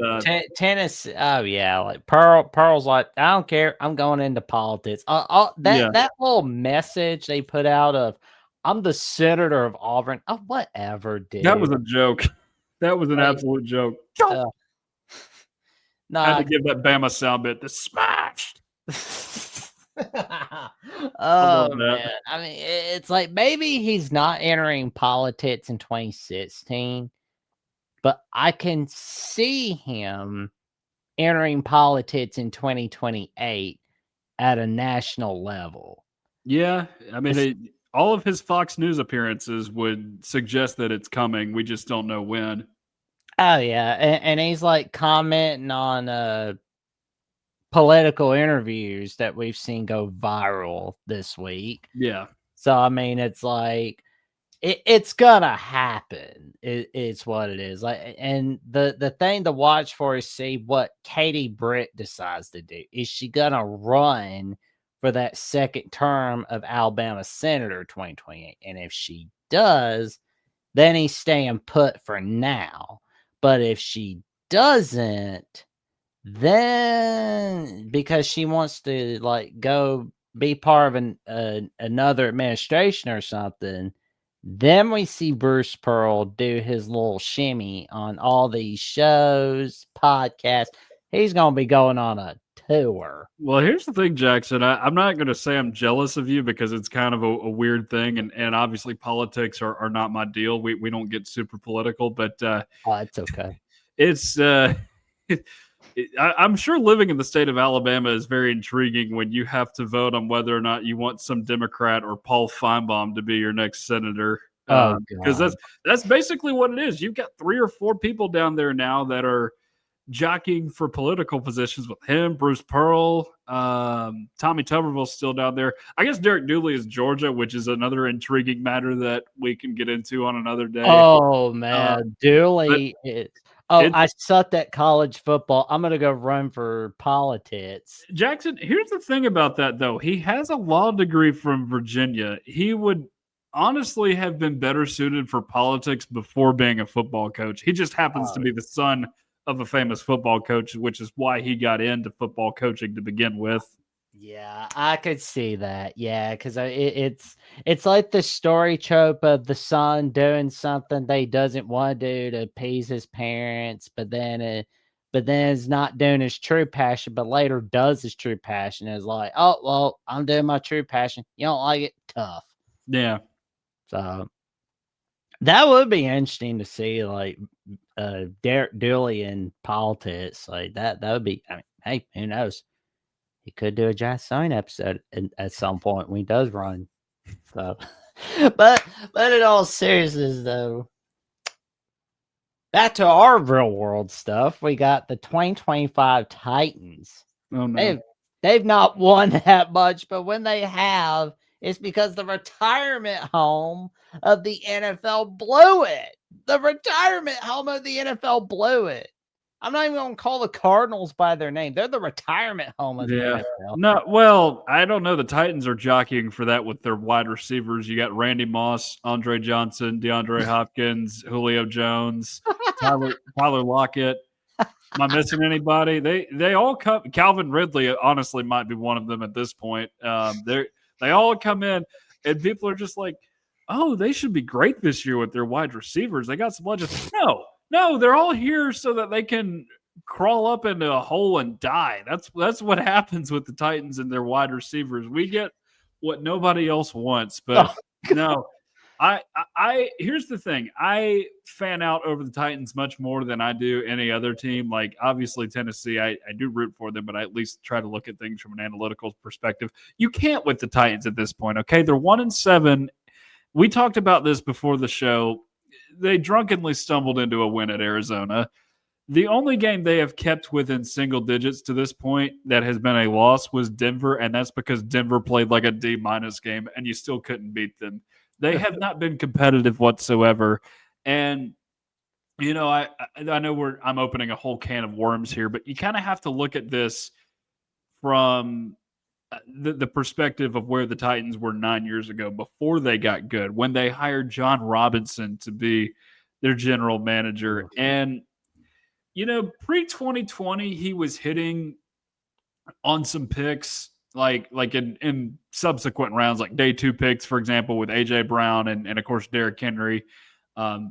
tennis, like Pearl's like, I don't care. I'm going into politics. That little message they put out of, I'm the senator of Auburn. Oh, whatever, dude. That was a joke. That was an absolute joke. No, I had to give that Bama sound bit. The smashed. Oh man, I mean, it's like maybe he's not entering politics in 2016. But I can see him entering politics in 2028 at a national level. Yeah, I mean, all of his Fox News appearances would suggest that it's coming. We just don't know when. Oh, yeah. And he's like commenting on political interviews that we've seen go viral this week. Yeah. So, I mean, it's like, it's gonna happen. It's what it is. Like, and the thing to watch for is see what Katie Britt decides to do. Is she gonna run for that second term of Alabama Senator 2028? And if she does, then he's staying put for now. But if she doesn't, then because she wants to like go be part of another administration or something, then we see Bruce Pearl do his little shimmy on all these shows, podcasts. He's gonna be going on a tour. Well, here's the thing, Jackson. I'm not going to say I'm jealous of you because it's kind of a weird thing, and obviously politics are not my deal. We don't get super political, but Oh, it's okay. it's I'm sure living in the state of Alabama is very intriguing when you have to vote on whether or not you want some Democrat or Paul Feinbaum to be your next senator. Oh Because God. that's basically what it is. You've got 3 or 4 people down there now that are jockeying for political positions with him, Bruce Pearl, Tommy Tuberville's still down there. I guess Derek Dooley is Georgia, which is another intriguing matter that we can get into on another day. Oh man, Dooley is. Oh, it- I sucked at college football. I'm gonna go run for politics. Jackson, here's the thing about that, though. He has a law degree from Virginia. He would honestly have been better suited for politics before being a football coach. He just happens to be the son of a famous football coach, which is why he got into football coaching to begin with. Yeah, I could see that. Yeah, because it's like the story trope of the son doing something they doesn't want to do to appease his parents, but then is not doing his true passion, but later does his true passion. Is like, oh well, I'm doing my true passion. You don't like it, tough. Yeah. So that would be interesting to see, like Derek Dooley in politics, like that. That would be. I mean, hey, who knows? He could do a Jacksonian episode at some point when he does run. So, but in all seriousness, though, back to our real world stuff. We got the 2025 Titans. Oh no. They've not won that much, but when they have, it's because the retirement home of the NFL blew it. The retirement home of the NFL blew it. I'm not even going to call the Cardinals by their name. They're the retirement home of the NFL. No, well, I don't know. The Titans are jockeying for that with their wide receivers. You got Randy Moss, Andre Johnson, DeAndre Hopkins, Julio Jones, Tyler Lockett. Am I missing anybody? They all come. Calvin Ridley, honestly, might be one of them at this point. They all come in, and people are just like, "Oh, they should be great this year with their wide receivers. They got some legends." No, they're all here so that they can crawl up into a hole and die. That's what happens with the Titans and their wide receivers. We get what nobody else wants, but no. I here's the thing. I fan out over the Titans much more than I do any other team. Like obviously Tennessee, I do root for them, but I at least try to look at things from an analytical perspective. You can't with the Titans at this point. Okay, they're 1-7. We talked about this before the show. They drunkenly stumbled into a win at Arizona. The only game they have kept within single digits to this point that has been a loss was Denver, and that's because Denver played like a D- game, and you still couldn't beat them. They have not been competitive whatsoever. And you know, I know I'm opening a whole can of worms here, but you kind of have to look at this from the perspective of where the Titans were 9 years ago before they got good, when they hired John Robinson to be their general manager. And, you know, pre-2020, he was hitting on some picks like in subsequent rounds, like day 2 picks, for example, with A.J. Brown and of course, Derrick Henry.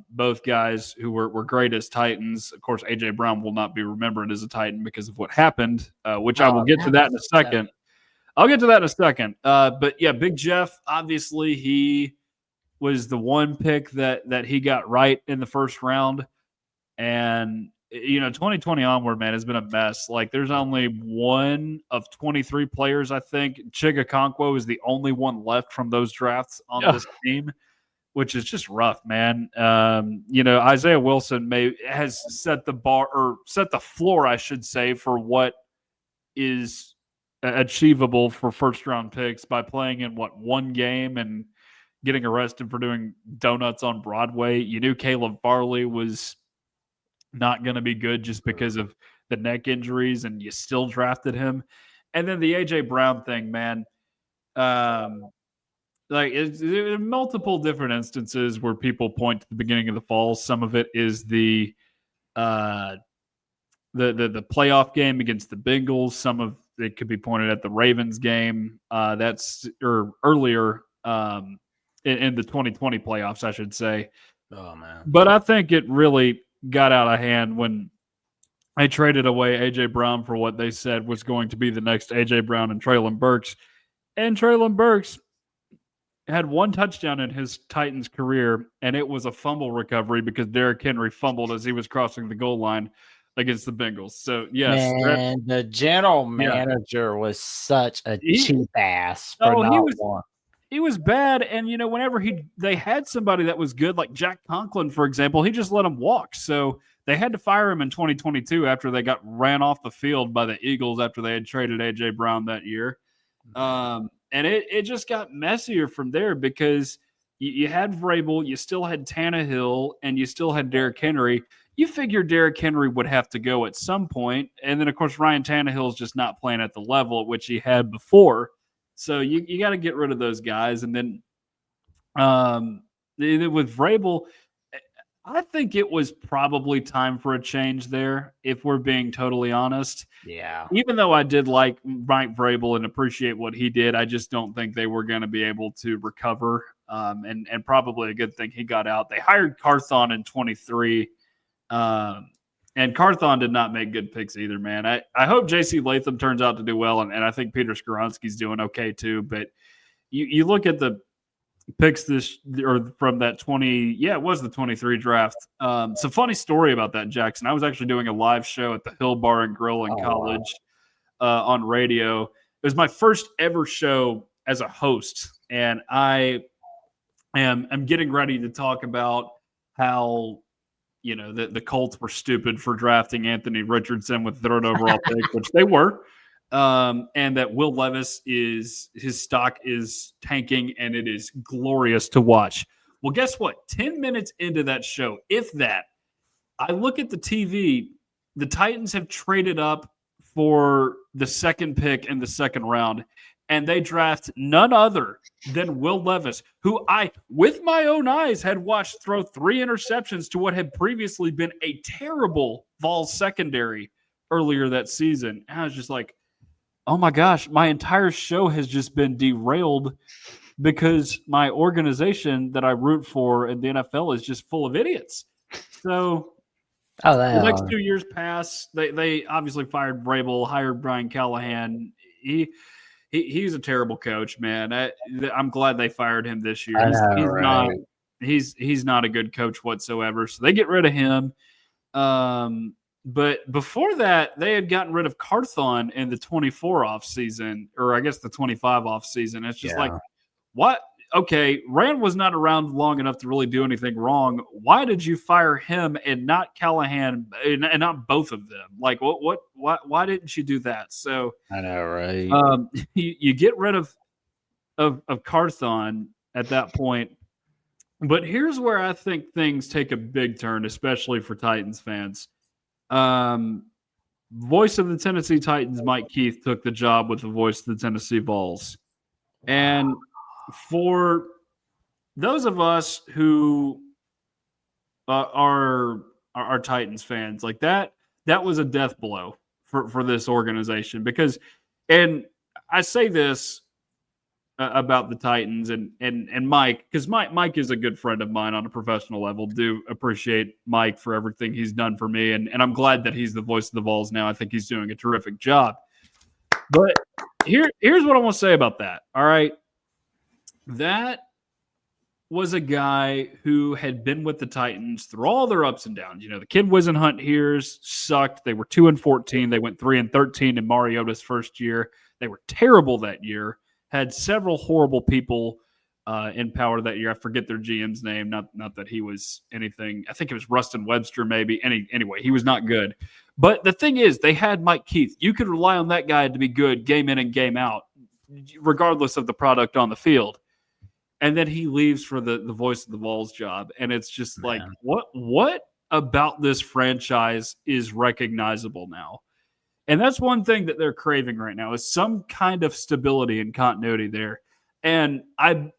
Both guys who were great as Titans. Of course, A.J. Brown will not be remembered as a Titan because of what happened, which I will get to that in a second. I'll get to that in a second. But yeah, Big Jeff, obviously he was the one pick that he got right in the first round. And, you know, 2020 onward, man, has been a mess. Like there's only one of 23 players, I think. Chigakonkwo is the only one left from those drafts on this team, which is just rough, man. You know, Isaiah Wilson has set the bar or set the floor, I should say, for what is achievable for first round picks by playing in one game and getting arrested for doing donuts on Broadway. You knew Caleb Farley was not going to be good just because of the neck injuries, and you still drafted him. And then the AJ Brown thing, man. Like it's multiple different instances where people point to the beginning of the fall. Some of it is the the playoff game against the Bengals. Some of it could be pointed at the Ravens game. That's or earlier in the 2020 playoffs, I should say. Oh man! But I think it really got out of hand when they traded away A.J. Brown for what they said was going to be the next A.J. Brown and Treylon Burks. And Treylon Burks had one touchdown in his Titans career, and it was a fumble recovery because Derrick Henry fumbled as he was crossing the goal line against the Bengals. So, yes. Man, the general manager was such a cheap ass for one. He was bad, and, whenever they had somebody that was good, like Jack Conklin, for example, he just let him walk. So they had to fire him in 2022 after they got ran off the field by the Eagles after they had traded A.J. Brown that year. And it just got messier from there because you had Vrabel, you still had Tannehill, and you still had Derrick Henry. You figure Derrick Henry would have to go at some point. And then, of course, Ryan Tannehill's just not playing at the level at which he had before. So you got to get rid of those guys. And then with Vrabel, I think it was probably time for a change there, if we're being totally honest. Yeah. Even though I did like Mike Vrabel and appreciate what he did, I just don't think they were going to be able to recover. And probably a good thing he got out. They hired Carthon in 23. And Carthon did not make good picks either, man. I hope J.C. Latham turns out to do well, and I think Peter Skoronski's doing okay too. But you look at the picks from that 20, it was the 23 draft. It's a funny story about that, Jackson. I was actually doing a live show at the Hill Bar and Grill in college on radio. It was my first ever show as a host, and I'm getting ready to talk about how the Colts were stupid for drafting Anthony Richardson with third overall pick, which they were. And that Will Levis his stock is tanking, and it is glorious to watch. Well, guess what? 10 minutes into that show, if that, I look at the TV, the Titans have traded up for the second pick in the second round, and they draft none other than Will Levis, who I, with my own eyes, had watched throw 3 interceptions to what had previously been a terrible Vols secondary earlier that season. And I was just like, oh my gosh, my entire show has just been derailed because my organization that I root for in the NFL is just full of idiots. So the next 2 years pass. They obviously fired Vrabel, hired Brian Callahan. He's a terrible coach, man. I'm glad they fired him this year. He's not a good coach whatsoever. So they get rid of him. But before that, they had gotten rid of Carthon in the 24 offseason, or I guess the 25 offseason. It's just like, what? Okay, Rand was not around long enough to really do anything wrong. Why did you fire him and not Callahan and not both of them? Like, why didn't you do that? So I know, right? You get rid of Carthon at that point. But here's where I think things take a big turn, especially for Titans fans. Voice of the Tennessee Titans, Mike Keith, took the job with the voice of the Tennessee Vols. And for those of us who are Titans fans, like that was a death blow for this organization because, and I say this about the Titans and Mike, because Mike is a good friend of mine on a professional level. Do appreciate Mike for everything he's done for me, and I'm glad that he's the voice of the Vols now. I think he's doing a terrific job. But here's what I want to say about that. All right. That was a guy who had been with the Titans through all their ups and downs. The Kid Wisenhunt years sucked. They were 2-14. They went 3-13 in Mariota's first year. They were terrible that year. Had several horrible people in power that year. I forget their GM's name. Not that he was anything. I think it was Rustin Webster maybe. Anyway, he was not good. But the thing is, they had Mike Keith. You could rely on that guy to be good game in and game out, regardless of the product on the field. And then he leaves for the voice of the Vols job. And it's just like, what about this franchise is recognizable now? And that's one thing that they're craving right now is some kind of stability and continuity there. And I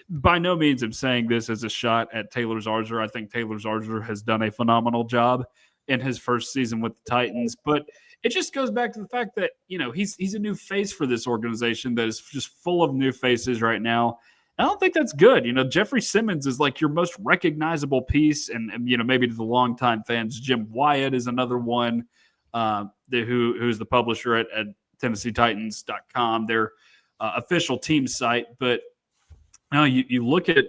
by no means am saying this as a shot at Taylor Zarzour. I think Taylor Zarzour has done a phenomenal job. in his first season with the Titans. But it just goes back to the fact that, he's a new face for this organization that is just full of new faces right now. I don't think that's good. Jeffrey Simmons is like your most recognizable piece. And maybe to the longtime fans, Jim Wyatt is another one who's the publisher at TennesseeTitans.com, their official team site. But now you look at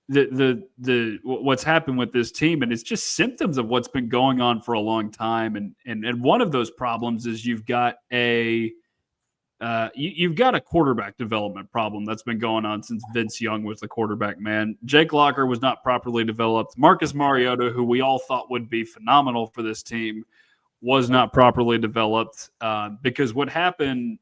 the what's happened with this team, and it's just symptoms of what's been going on for a long time. And one of those problems is you've got a quarterback development problem that's been going on since Vince Young was the quarterback, man. Jake Locker was not properly developed. Marcus Mariota, who we all thought would be phenomenal for this team, was not properly developed because what happened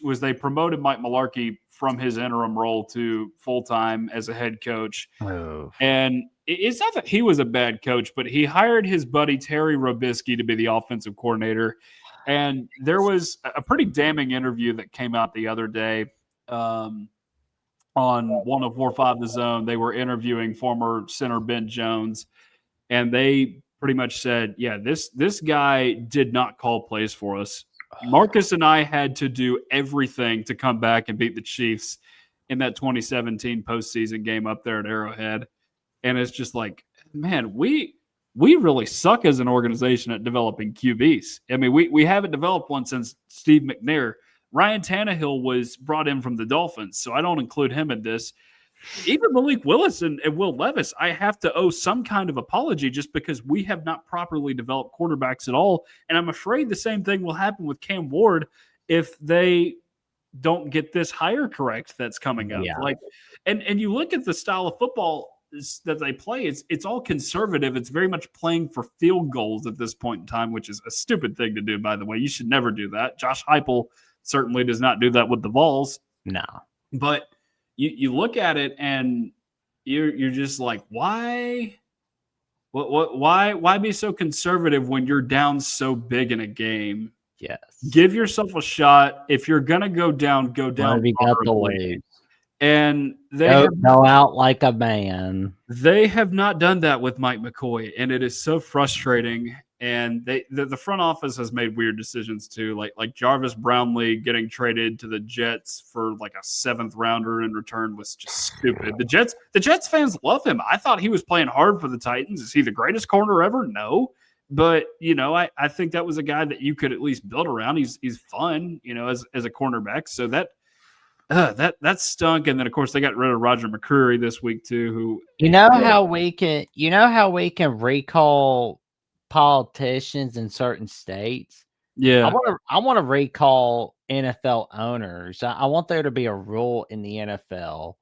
was they promoted Mike Mularkey from his interim role to full-time as a head coach. Oh. And it's not that he was a bad coach, but he hired his buddy Terry Robisky to be the offensive coordinator. And there was a pretty damning interview that came out the other day on 104.5 The Zone. They were interviewing former center Ben Jones, and they pretty much said, yeah, this guy did not call plays for us. Marcus and I had to do everything to come back and beat the Chiefs in that 2017 postseason game up there at Arrowhead. And it's just like, man, we really suck as an organization at developing QBs. I mean, we haven't developed one since Steve McNair. Ryan Tannehill was brought in from the Dolphins, so I don't include him in this. Even Malik Willis and Will Levis, I have to owe some kind of apology just because we have not properly developed quarterbacks at all. And I'm afraid the same thing will happen with Cam Ward if they don't get this hire correct that's coming up. Yeah. And you look at the style of football that they play, it's all conservative. It's very much playing for field goals at this point in time, which is a stupid thing to do, by the way. You should never do that. Josh Heupel certainly does not do that with the Vols. No. But you look at it and you're just like, why be so conservative when you're down so big in a game? Yes. Give yourself a shot. If you're gonna go down. We got the lead. And go out like a man. They have not done that with Mike McCoy, and it is so frustrating. And the front office has made weird decisions too, like Jarvis Brownlee getting traded to the Jets for like a 7th rounder in return was just stupid. The Jets fans love him. I thought he was playing hard for the Titans. Is he the greatest corner ever? No. But, I think that was a guy that you could at least build around. He's fun, as a cornerback. So that stunk. And then of course they got rid of Roger McCreary this week too, who how we can recall politicians in certain states. Yeah. I want to recall NFL owners. I want there to be a rule in the NFL,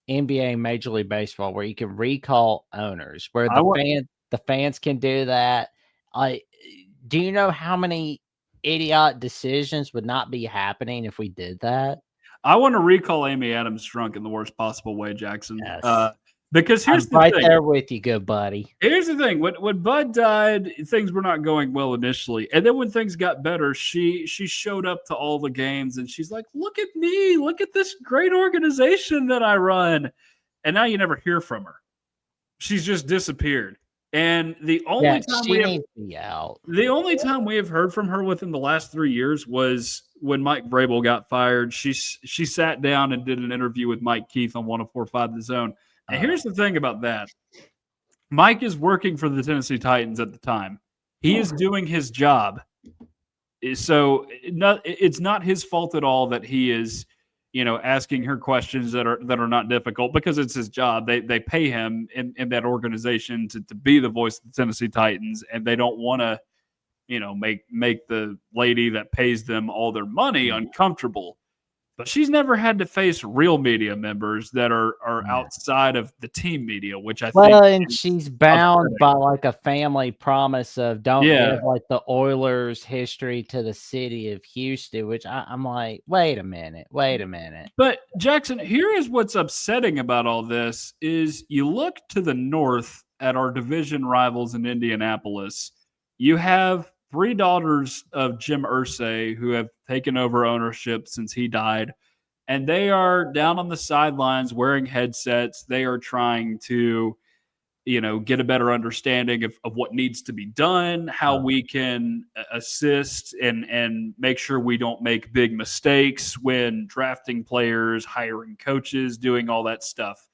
NBA, Major League Baseball where you can recall owners, where the fans can do that. Do you know how many idiot decisions would not be happening if we did that? I want to recall Amy Adams drunk in the worst possible way, Jackson. Yes. Because here's the right thing. There with you, good buddy. Here's the thing. When Bud died, things were not going well initially. And then when things got better, she showed up to all the games and she's like, look at me. Look at this great organization that I run. And now you never hear from her. She's just disappeared. And the only time we have heard from her within the last 3 years was when Mike Vrabel got fired. She sat down and did an interview with Mike Keith on 104.5 The Zone. And here's the thing about that. Mike is working for the Tennessee Titans at the time. He is doing his job. So it's not his fault at all that he is, asking her questions that are not difficult because it's his job. They pay him in that organization to be the voice of the Tennessee Titans, and they don't want to, make the lady that pays them all their money uncomfortable. But she's never had to face real media members that are outside of the team media, which I think. And she's bound by like a family promise of don't give like the Oilers history to the city of Houston, which I'm like, wait a minute. But Jackson, here is what's upsetting about all this is you look to the north at our division rivals in Indianapolis. You have 3 daughters of Jim Irsay who have taken over ownership since he died, and they are down on the sidelines wearing headsets. They are trying to get a better understanding of what needs to be done, how we can assist and make sure we don't make big mistakes when drafting players, hiring coaches, doing all that stuff.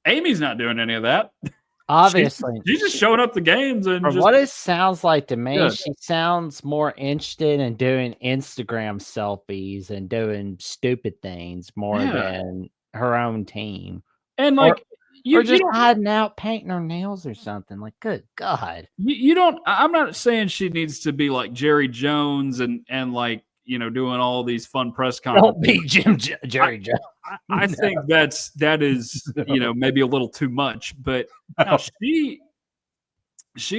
Amy's not doing any of that. Obviously, she's just showing up to games and from just what it sounds like to me, good. she sounds more interested in doing Instagram selfies and doing stupid things more than her own team. And Or like you just don't hiding out painting her nails or something. Like, good God. you don't. I'm not saying she needs to be like Jerry Jones and like doing all these fun press conferences. Don't be Jerry Jones. I think that is maybe a little too much, but now she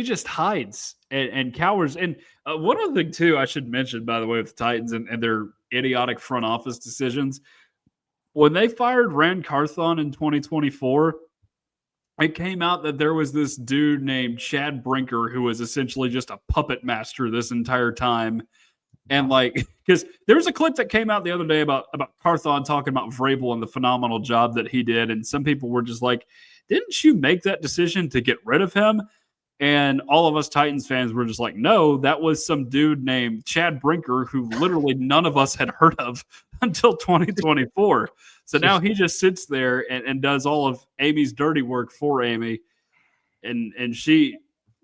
just hides and cowers. And one other thing too, I should mention, by the way, with the Titans and their idiotic front office decisions, when they fired Rand Carthon in 2024, it came out that there was this dude named Chad Brinker who was essentially just a puppet master this entire time. And like, because there was a clip that came out the other day about Carthon talking about Vrabel and the phenomenal job that he did. And some people were just like, didn't you make that decision to get rid of him? And all of us Titans fans were just like, no, that was some dude named Chad Brinker who literally none of us had heard of until 2024. So now he just sits there and does all of Amy's dirty work for Amy. And she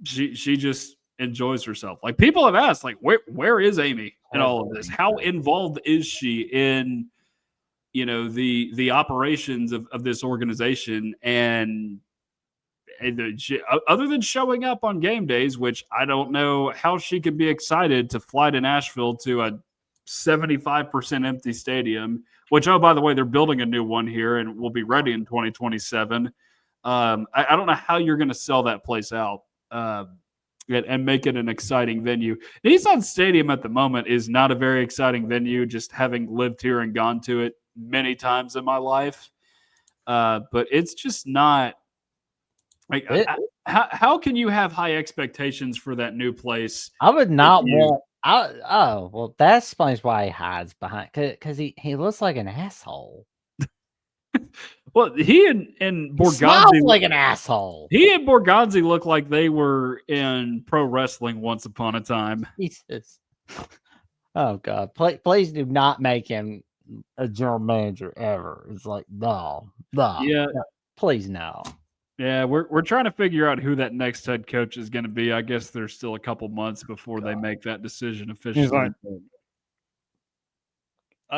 just enjoys herself. Like, people have asked, like, where is Amy in all of this? How involved is she in, the operations of this organization? And other than showing up on game days, which I don't know how she could be excited to fly to Nashville to a 75% empty stadium, which, oh, by the way, they're building a new one here and will be ready in 2027. I don't know how you're going to sell that place out and make it an exciting venue. Nissan Stadium at the moment is not a very exciting venue, just having lived here and gone to it many times in my life. But it's just not like, how can you have high expectations for that new place? I would not want. Well, that explains why he hides behind, because he looks like an asshole. Well, he and Borgonzi smiles like an asshole. He and Borgonzi look like they were in pro wrestling once upon a time. Jesus. Oh God! Please do not make him a general manager ever. It's like no, please no. Yeah, we're trying to figure out who that next head coach is going to be. I guess there's still a couple months before they make that decision officially.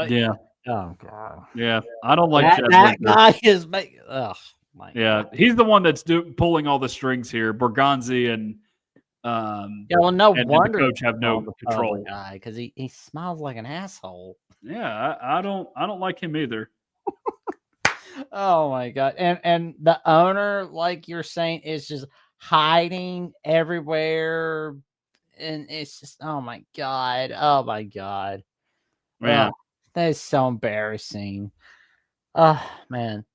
Yeah. Oh God. Yeah, I don't like that guy is making. Oh my. Yeah, God. He's the one that's pulling all the strings here. Borgonzi and well, no wonder and the coach have no control. Guy, because he smiles like an asshole. Yeah, I don't like him either. Oh my God. And the owner, like you're saying, is just hiding everywhere. And it's just, oh my God. Oh my God. Yeah. That is so embarrassing. Oh man.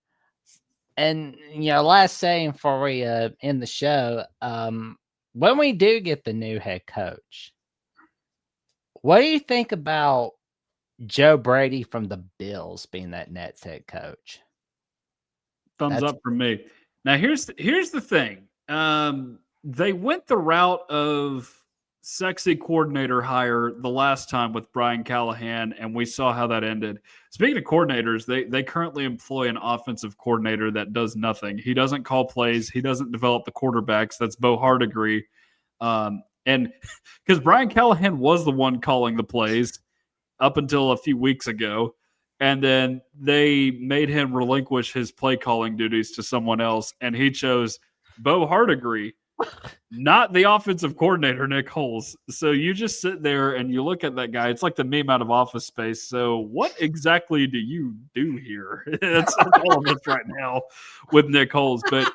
And last saying before we end the show, when we do get the new head coach, what do you think about Joe Brady from the Bills being that Nets head coach? Thumbs up from me. Now here's the thing. They went the route of sexy coordinator hire the last time with Brian Callahan, and we saw how that ended. Speaking of coordinators, they currently employ an offensive coordinator that does nothing. He doesn't call plays. He doesn't develop the quarterbacks. That's Bo Hardigree. And because Brian Callahan was the one calling the plays up until a few weeks ago, and then they made him relinquish his play calling duties to someone else, and he chose Bo Hardigree, not the offensive coordinator, Nick Holes. So you just sit there and you look at that guy. It's like the meme out of Office Space. So what exactly do you do here? That's all of us right now with Nick Holes. But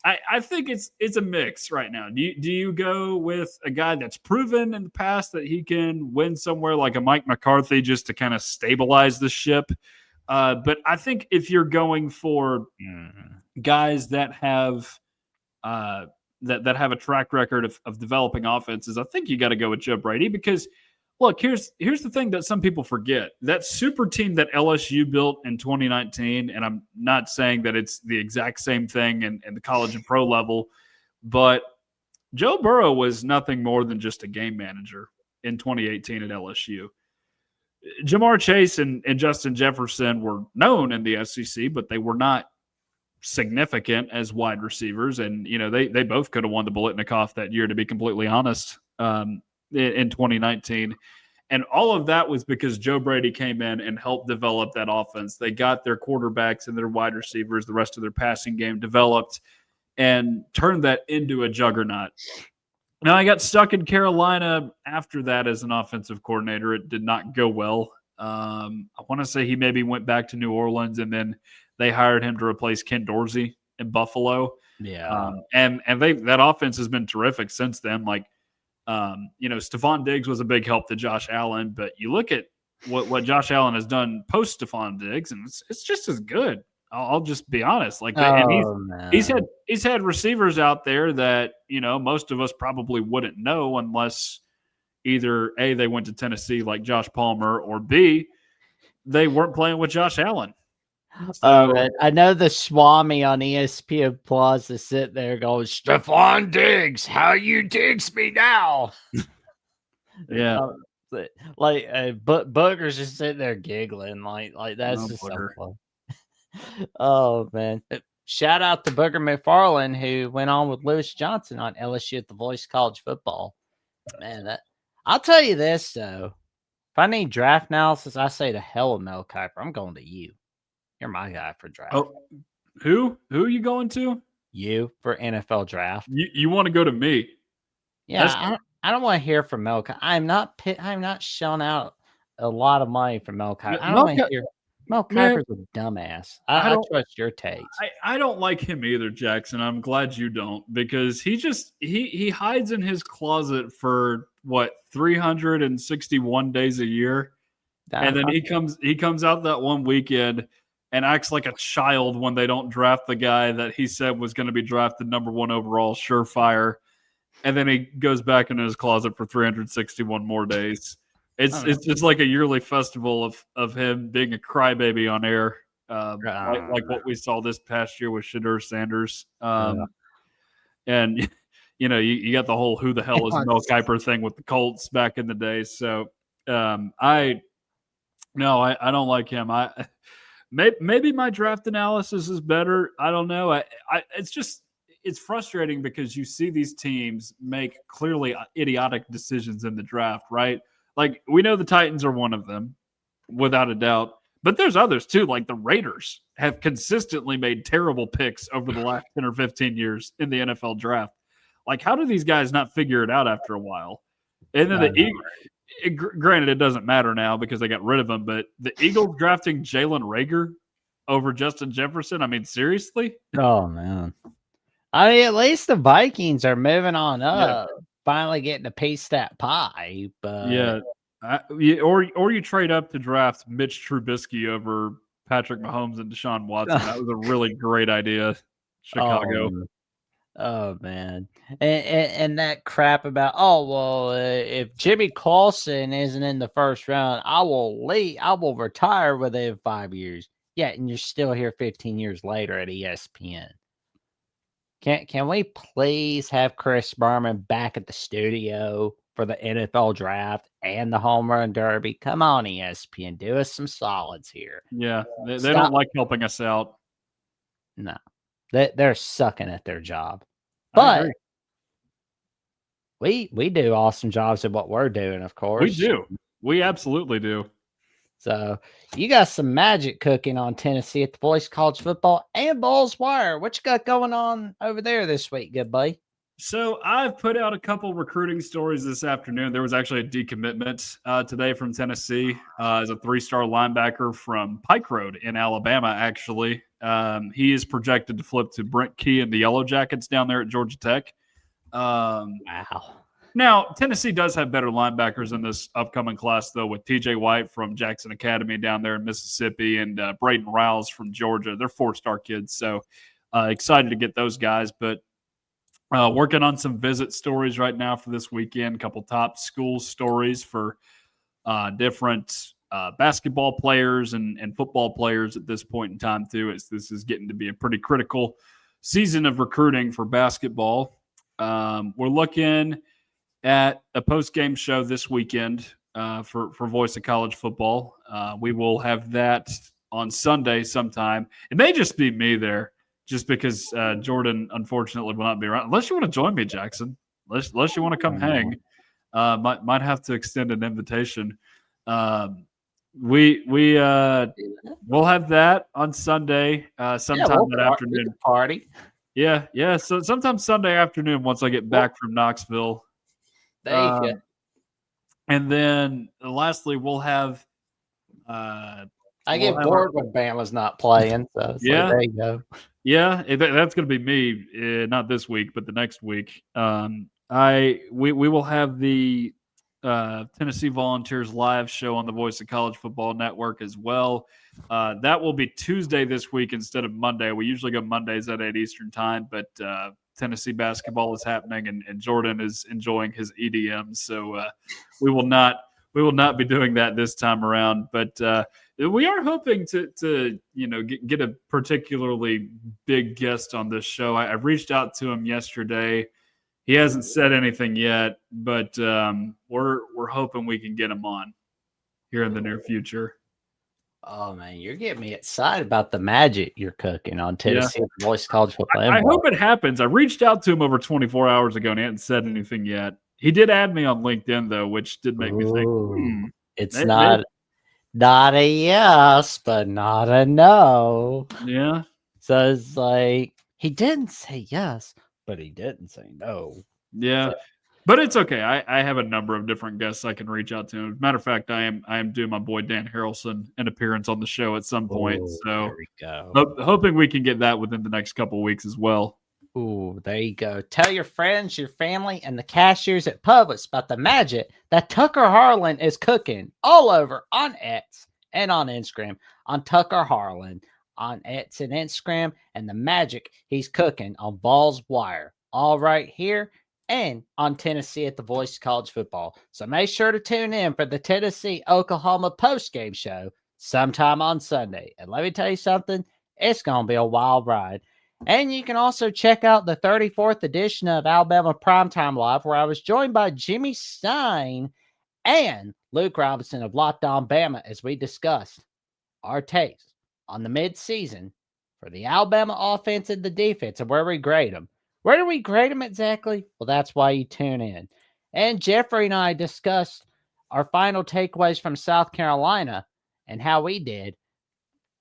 I think it's a mix right now. Do you go with a guy that's proven in the past that he can win somewhere like a Mike McCarthy just to kind of stabilize the ship? But I think if you're going for guys that have that have a track record of developing offenses, I think you got to go with Joe Brady, because Look, here's the thing that some people forget. That super team that LSU built in 2019, and I'm not saying that it's the exact same thing in the college and pro level, but Joe Burrow was nothing more than just a game manager in 2018 at LSU. Jamar Chase and Justin Jefferson were known in the SEC, but they were not significant as wide receivers. And, they both could have won the Biletnikoff that year, to be completely honest, in 2019. And all of that was because Joe Brady came in and helped develop that offense. They got their quarterbacks and their wide receivers, the rest of their passing game developed, and turned that into a juggernaut. Now, I got stuck in Carolina after that as an offensive coordinator. It did not go well. I want to say he maybe went back to New Orleans, and then they hired him to replace Ken Dorsey in Buffalo. Yeah. And that offense has been terrific since then. Like, Stephon Diggs was a big help to Josh Allen, but you look at what Josh Allen has done post Stephon Diggs, and it's just as good. I'll just be honest. Like, and he's had receivers out there that most of us probably wouldn't know unless either A, they went to Tennessee like Josh Palmer, or B, they weren't playing with Josh Allen. So, I know the Swami on ESPN Plus is sitting there going, Stephon Diggs, how you digs me now? Yeah. Booger's just sitting there giggling like that's just so fun. Oh man! Shout out to Booger McFarland, who went on with Lewis Johnson on LSU at the Voice College Football. Man, I'll tell you this though: if I need draft analysis, I say to hell with Mel Kiper. I'm going to you. You're my guy for draft. Oh, who are you going to? You for NFL draft. You want to go to me? Yeah, I don't want to hear from Mel Kiper. I'm not shelling out a lot of money for Mel Kiper. I don't want to hear. Mel Kiper's a dumbass. I don't trust your takes. I don't like him either, Jackson. I'm glad you don't, because he hides in his closet for 361 days a year, and then he comes out that one weekend and acts like a child when they don't draft the guy that he said was going to be drafted number 1 overall, surefire, and then he goes back into his closet for 361 more days. It's just like a yearly festival of him being a crybaby on air, like what we saw this past year with Shadur Sanders. And you got the whole "who the hell is Mel Kiper" thing with the Colts back in the day. So I don't like him. Maybe my draft analysis is better. I don't know. It's frustrating because you see these teams make clearly idiotic decisions in the draft, right? Like, we know the Titans are one of them, without a doubt. But there's others, too. Like, the Raiders have consistently made terrible picks over the last 10 or 15 years in the NFL draft. Like, how do these guys not figure it out after a while? And then the Eagles, granted, it doesn't matter now because they got rid of him, but the Eagles drafting Jalen Reagor over Justin Jefferson, I mean, seriously? Oh, man. I mean, at least the Vikings are moving on up. Yeah. Finally getting a piece of that pie, but or you trade up to draft Mitch Trubisky over Patrick Mahomes and Deshaun Watson. That was a really great idea, Chicago. Oh man, and that crap about if Jimmy Clausen isn't in the first round, I will leave. I will retire within 5 years. Yeah, and you're still here 15 years later at ESPN. Can we please have Chris Berman back at the studio for the NFL draft and the home run derby? Come on, ESPN, do us some solids here. Yeah, they don't like helping us out. No, they're sucking at their job, but we do awesome jobs at what we're doing. Of course, we do. We absolutely do. So you got some magic cooking on Tennessee at the Voice College Football and VolsWire. What you got going on over there this week, good buddy? So I've put out a couple recruiting stories this afternoon. There was actually a decommitment today from Tennessee as a 3-star linebacker from Pike Road in Alabama, actually. He is projected to flip to Brent Key and the Yellow Jackets down there at Georgia Tech. Wow. Now, Tennessee does have better linebackers in this upcoming class, though, with TJ White from Jackson Academy down there in Mississippi and Braden Rouse from Georgia. They're 4-star kids, so excited to get those guys. But working on some visit stories right now for this weekend, a couple top school stories for different basketball players and football players at this point in time too. This is getting to be a pretty critical season of recruiting for basketball. We're looking at a post-game show this weekend for Voice of College Football. We will have that on Sunday sometime. It may just be me there, just because Jordan unfortunately will not be around. Unless you want to join me, Jackson. Unless you want to come hang, might have to extend an invitation. We'll have that on Sunday sometime that afternoon. Party. Yeah. So sometime Sunday afternoon once I get back from Knoxville. There you go. And then lastly, we'll have. I get bored when Bama's not playing. So yeah, there you go. Yeah, that's going to be me. Not this week, but the next week. We will have the Tennessee Volunteers live show on the Voice of College Football Network as well. That will be Tuesday this week instead of Monday. We usually go Mondays at 8 Eastern time, but Tennessee basketball is happening, and Jordan is enjoying his EDM, so we will not be doing that this time around. But we are hoping to get a particularly big guest on this show. I reached out to him yesterday. He hasn't said anything yet, but we're hoping we can get him on here in the near future. Oh man, you're getting me excited about the magic you're cooking on Tennessee Voice College Football. I hope it happens. I reached out to him over 24 hours ago, and he hadn't said anything yet. He did add me on LinkedIn though, which did make me think it's not a yes, but not a no. Yeah. So it's like he didn't say yes, but he didn't say no. Yeah. So, but it's okay. I have a number of different guests I can reach out to. As a matter of fact, I am doing my boy Dan Harrelson an appearance on the show at some point. So there we go. Hoping we can get that within the next couple of weeks as well. Ooh, there you go. Tell your friends, your family, and the cashiers at Publix about the magic that Tucker Harlin is cooking all over on X and on Instagram. On Tucker Harlin on X and Instagram, and the magic he's cooking on VolsWire. All right here and on Tennessee at the Voice of College Football. So make sure to tune in for the Tennessee-Oklahoma postgame show sometime on Sunday. And let me tell you something, it's going to be a wild ride. And you can also check out the 34th edition of Alabama Primetime Live, where I was joined by Jimmy Stein and Luke Robinson of Locked On Bama as we discussed our takes on the midseason for the Alabama offense and the defense and where we grade them. Where do we grade them exactly? Well, that's why you tune in. And Jeffrey and I discussed our final takeaways from South Carolina and how we did.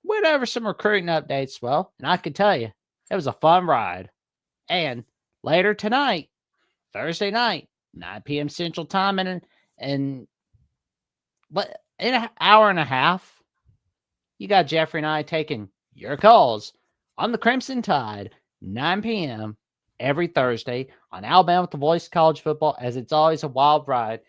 Went over some recruiting updates, well, and I can tell you, it was a fun ride. And later tonight, Thursday night, 9 p.m. Central Time, in an hour and a half, you got Jeffrey and I taking your calls on the Crimson Tide, 9 p.m. every Thursday on Alabama with the Voice of College Football, as it's always a wild ride.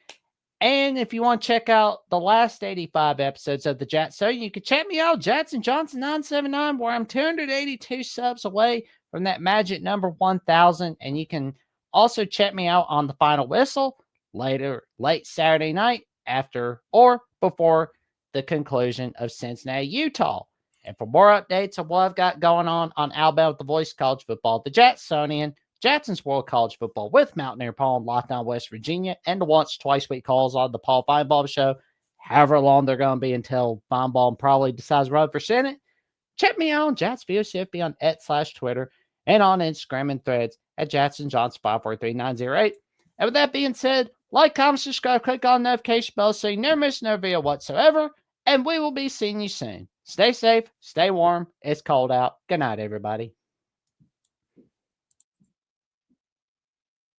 And if you want to check out the last 85 episodes of the Jacksonian, you can check me out, Jackson Johnson 979, where I'm 282 subs away from that magic number 1,000. And you can also check me out on the Final Whistle late Saturday night after or before the conclusion of Cincinnati, Utah. And for more updates on what I've got going on Alabama with the Voice of College Football, the Jacksonian, Jackson's World College Football with Mountaineer Paul and Lockdown West Virginia, and the twice-week calls on the Paul Feinbaum Show, however long they're going to be until Feinbaum probably decides to run for Senate. Check me out on VolsWire on X/Twitter and on Instagram and Threads at JacksonJohnson543908. And with that being said, like, comment, subscribe, click on the notification bell so you never miss no video whatsoever, and we will be seeing you soon. Stay safe, stay warm. It's cold out. Good night, everybody.